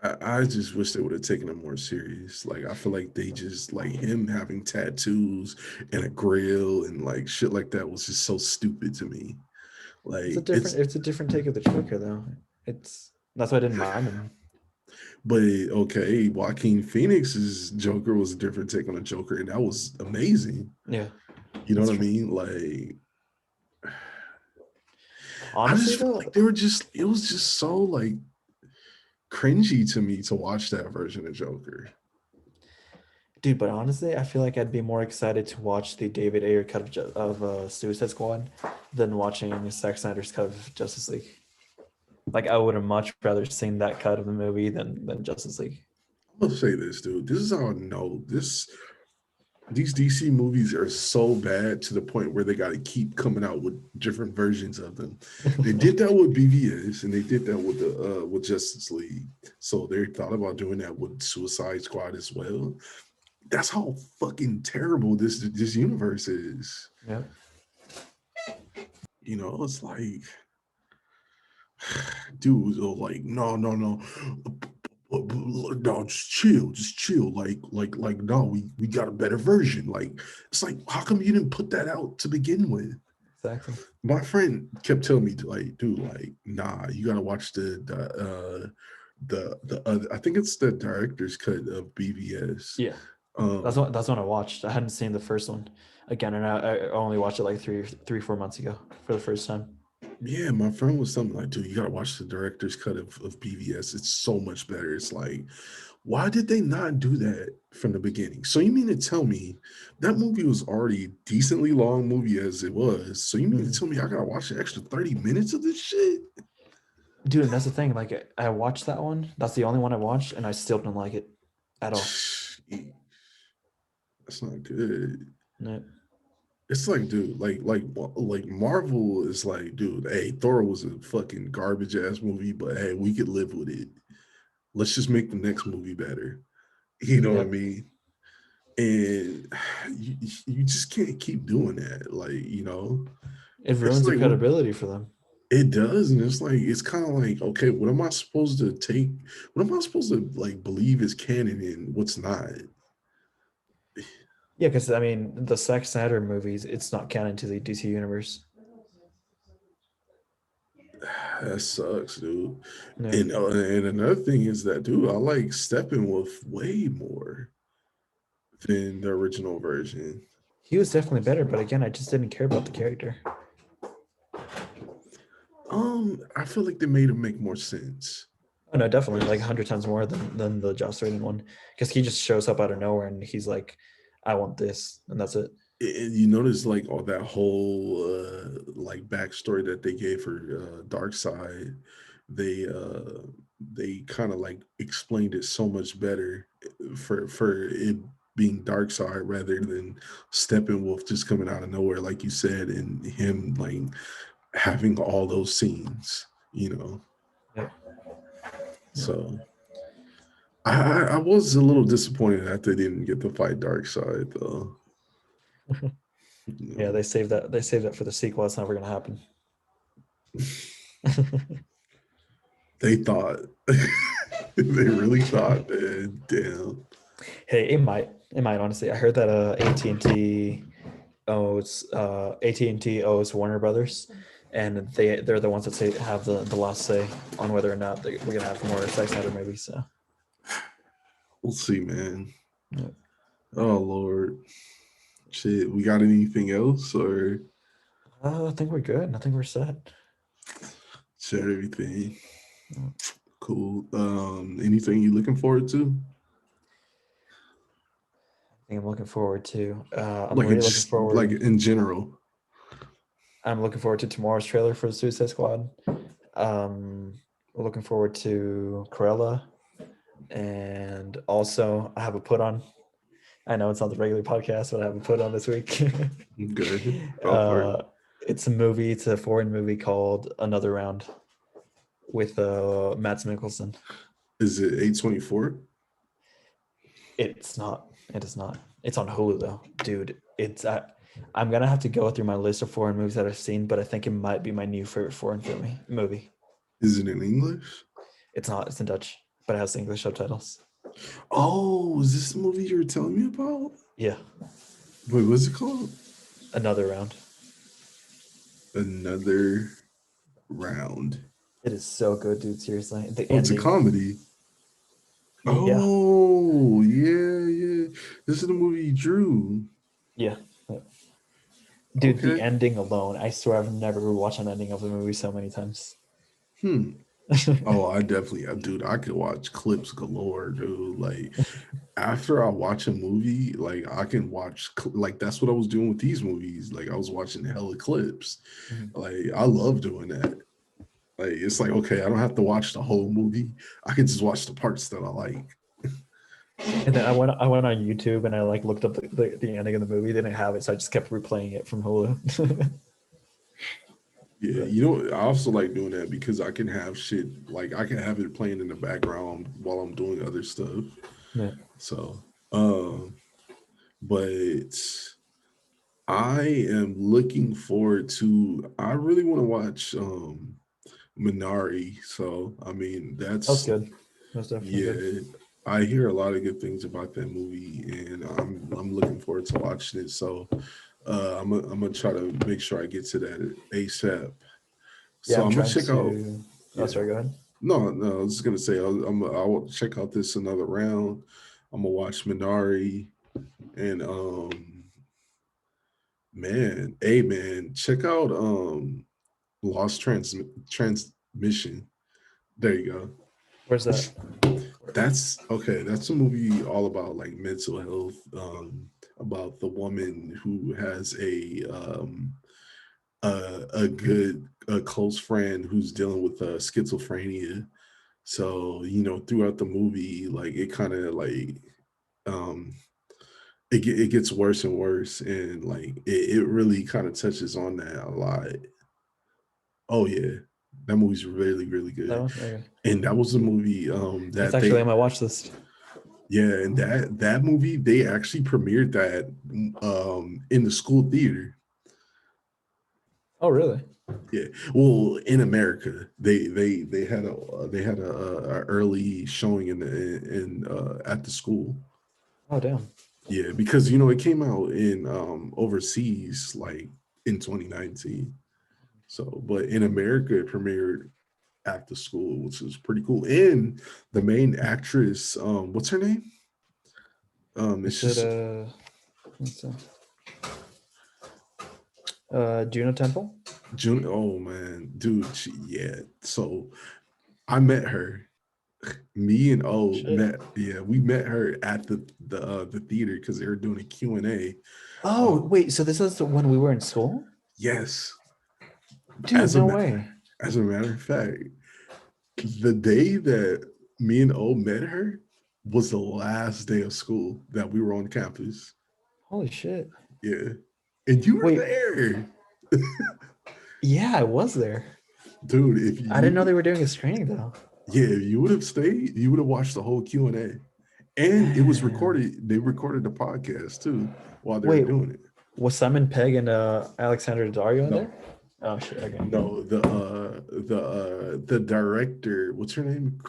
I just wish they would have taken him more serious. Like I feel like they just like him having tattoos and a grill and like shit like that was just so stupid to me. Like It's a different take of the Joker though. It's That's why I didn't mind him. but okay, Joaquin Phoenix's Joker was a different take on a Joker, and that was amazing. Yeah, You know that's what I true. mean? Like I Honestly just feel though, like they were just it was just so like cringy to me to watch that version of Joker. dude, but honestly, I feel like I'd be more excited to watch the David Ayer cut of Suicide Squad than watching Zack Snyder's cut of Justice League. Like I would have much rather seen that cut of the movie than Justice League. I'm gonna say this, dude. This is how I know these DC movies are so bad to the point where they got to keep coming out with different versions of them. They did that with BVS and they did that with Justice League. So they thought about doing that with Suicide Squad as well. That's how fucking terrible this universe is. Yeah. It's like, dude, like, no, no, no. No, just chill. Like, no, we got a better version. Like, it's like, how come you didn't put that out to begin with? Exactly. My friend kept telling me to like, dude, like, nah, you gotta watch the other. I think it's the director's cut of BVS. Yeah. Um, That's what I watched. I hadn't seen the first one again, and I only watched it like 4 months ago for the first time. yeah, my friend was something like, dude, you gotta watch the director's cut of BVS. It's so much better. It's like, why did they not do that from the beginning? So you mean to tell me that movie was already a decently long movie as it was? So you mean to Mhm. tell me I gotta watch an extra 30 minutes of this shit? Dude, and that's the thing. Like I watched that one. That's the only one I watched, and I still don't like it at all. That's not good. No. It's like, dude, like Marvel is like, dude, hey, Thor was a fucking garbage ass movie, but hey, we could live with it. Let's just make the next movie better. You know what I Yep. mean? and you just can't keep doing that. Like, It it's ruins your like credibility for them. it does, and it's kind of like, okay, what am I supposed to take? What am I supposed to like believe is canon and what's not? Yeah, because I mean, the Zack Snyder movies, it's not canon to the DC universe. That sucks, dude. Yeah, And another thing is that, dude, I like Steppenwolf way more than the original version. he was definitely better, but again, I just didn't care about the character. I feel like they made him make more sense. Oh no, definitely like 100 times more than the Joss Whedon one, because he just shows up out of nowhere and he's like, "I want this," and that's it. And you notice like all that whole like backstory that they gave for Dark Side, they uh they kind of like explained it so much better for it being Dark Side rather than Steppenwolf just coming out of nowhere, like you said, and him like having all those scenes. Yeah. So I was a little disappointed that they didn't get to fight Dark Side though. You Yeah, know. they saved that. They saved that for the sequel. It's never gonna happen. They thought. They really thought, man. Damn. Hey, it might. It might honestly. I heard that AT&T owes Warner Brothers, and they're the ones that have the last say on whether or not we're gonna have more Zack Snyder movies. So We'll see, man. yeah. Oh Lord. Shit. We got anything else or I think we're good. I think we're set. share everything? Yeah. Cool. Anything you looking forward to? I think I'm looking forward to. I'm Like it really looking just like forward. in general. I'm looking forward to tomorrow's trailer for the Suicide Squad. Um, we're looking forward to Cruella, and also I have a put on. I know it's not the regular podcast, but I have a put on this week. Good. Go for it. It's a movie. It's a foreign movie called Another Round with Mads Mikkelsen. Is it 824? It's not. It is not. It's on Hulu though, dude. I'm gonna have to go through my list of foreign movies that I've seen, but I think it might be my new favorite foreign movie. Is it in English? It's not. It's in Dutch, but it has English subtitles. Oh, is this the movie you were telling me about? Yeah, Wait, what's it called? Another Round. Another Round. It is so good, dude. Seriously, the Oh, it's a ending. comedy. Yeah, Oh, yeah, yeah. This is the movie you drew. yeah. Dude, the Okay. ending alone. I swear I've never rewatched an ending of the movie so many times. Hmm. Oh, dude, I could watch clips galore, dude. Like, after I watch a movie, like, I can watch, like, that's what I was doing with these movies. Like, I was watching hella clips. Mhm. Like, I love doing that. Like, it's like, okay, I don't have to watch the whole movie. I can just watch the parts that I like. And then I went on YouTube and I like looked up the ending of the movie. They didn't have it, so I just kept replaying it from Hulu. Yeah, But I also like doing that because I can have shit like I can have it playing in the background while I'm doing other stuff. yeah. So, um, but I am looking forward to. I really want to watch Minari. So, I mean, That was that's good. That was definitely good. yeah. I hear a lot of good things about that movie, and I'm looking forward to watching it. So, I'm gonna try to make sure I get to that ASAP. Yeah, So I'm I'm gonna trying check out. to. Oh, Yeah. sorry. Go ahead. No, no, I was just gonna say I'll check out this another round. I'm gonna watch Minari and man, hey man, check out Lost Transmission. There you go. Where's that? That's okay. That's a movie all about like mental health, about the woman who has a close friend who's dealing with schizophrenia. So, throughout the movie, like it kind of like um it gets worse and worse, and like it really kind of touches on that a lot. Oh yeah. That movie's really, really That good. one. Okay. And that was a movie It's that actually they on my watch list. Yeah, and that movie, they actually premiered that in the school theater. Oh, really? Yeah, well, in America, they had a early showing in at the school. Oh, damn. Yeah, because it came out in overseas like in 2019. So, but in America, it premiered at the school, which is pretty cool. And the main actress, what's her name? It's Is it just what's that? Juno Temple? June. Oh man, dude, yeah. So I met her. Me and O Shit. met. Yeah, we met her at the theater because they were doing a Q&A. Oh, wait. So this is when we were in school? Yes, Dude, as a no ma- way. as a matter of fact, the day that me and O met her was the last day of school that we were on campus. Holy shit. Yeah, and you were Wait, there, yeah, I was there. dude. If I didn't know you they were doing a screening though. Yeah, if you would have stayed, you would have watched the whole Q&A. And it was Damn. recorded. They recorded the podcast too while they were Wait, doing it. was Simon Pegg and Alexander Daddario in No, there? Oh shit. Okay. no, the director, what's her name?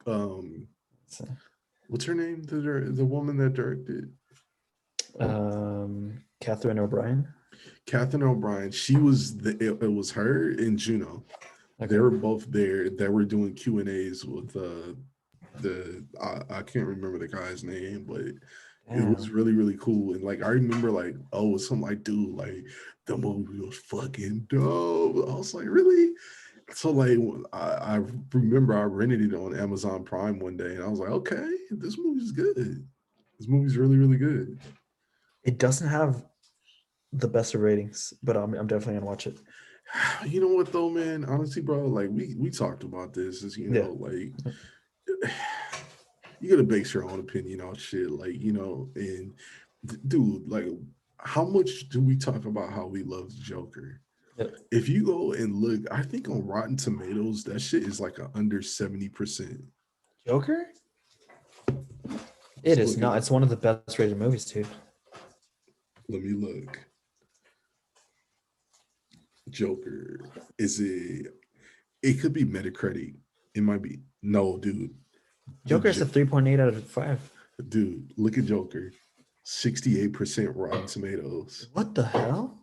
Um, So, what's her name? The woman that directed Catherine O'Brien. Catherine O'Brien. She was it was her and Juno. They Okay. were both there. They were doing Q&As with I can't remember the guy's name, but it was Damn. really really cool. And like I remember like, oh, something like, dude, like the movie was fucking dope. I was like, really? So like I remember I rented it on Amazon Prime one day and I was like, okay, this movie's good. This movie's really really good. It doesn't have the best of ratings, but I'm definitely gonna watch it. You know what though, man? Honestly, bro, like we talked about this, as Yeah. like you gotta base your own opinion on shit, like and dude, like how much do we talk about how we love Joker? Yep. If you go and look, I think on Rotten Tomatoes, that shit is like a under 70%. Joker? It Let's is look it not. up. It's one of the best rated movies, dude. Let me look. Joker. Is it? It could be Metacritic. It might be. No, dude. The Joker is a 3.8 out of 5. dude. Look at Joker. 68% Rotten Tomatoes. What the hell?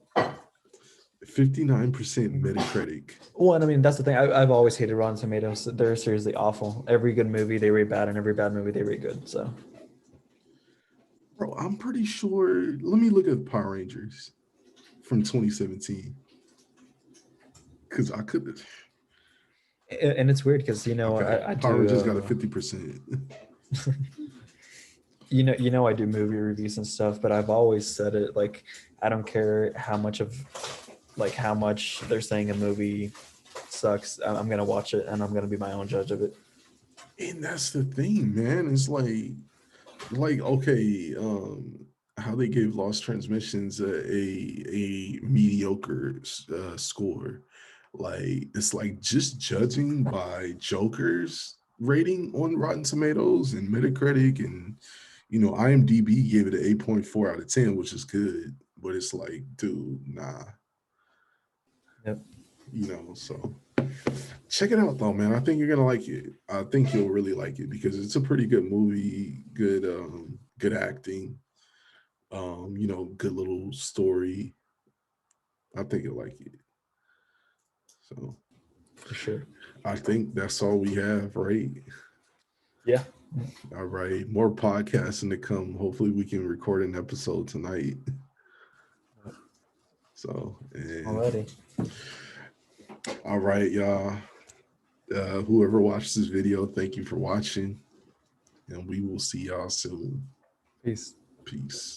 59% Metacritic. Well, and I mean, that's the thing. I've always hated Rotten Tomatoes. They're seriously awful. Every good movie they rate bad, and every bad movie they rate good. So, Bro, I'm pretty sure. Let me look at Power Rangers from 2017. Because I could. and it's weird because Okay. I Power Rangers got a do 50%. I do movie reviews and stuff, but I've always said it like I don't care how much they're saying a movie sucks. I'm gonna watch it and I'm gonna be my own judge of it. And that's the thing, man. It's like okay, how they gave Lost Transmissions a mediocre score. Like it's like just judging by Joker's rating on Rotten Tomatoes and Metacritic and IMDb gave it an 8.4 out of 10, which is good. But it's like, dude, nah, Yep. so check it out though, man. I think you're gonna like it. I think you'll really like it because it's a pretty good movie, good acting, good little story. I think you'll like it. So For sure. I think that's all we have, right? Yeah. All right. More podcasting to come. Hopefully we can record an episode tonight. So and Alrighty. all right, y'all. Whoever watched this video, thank you for watching. And we will see y'all soon. Peace. Peace.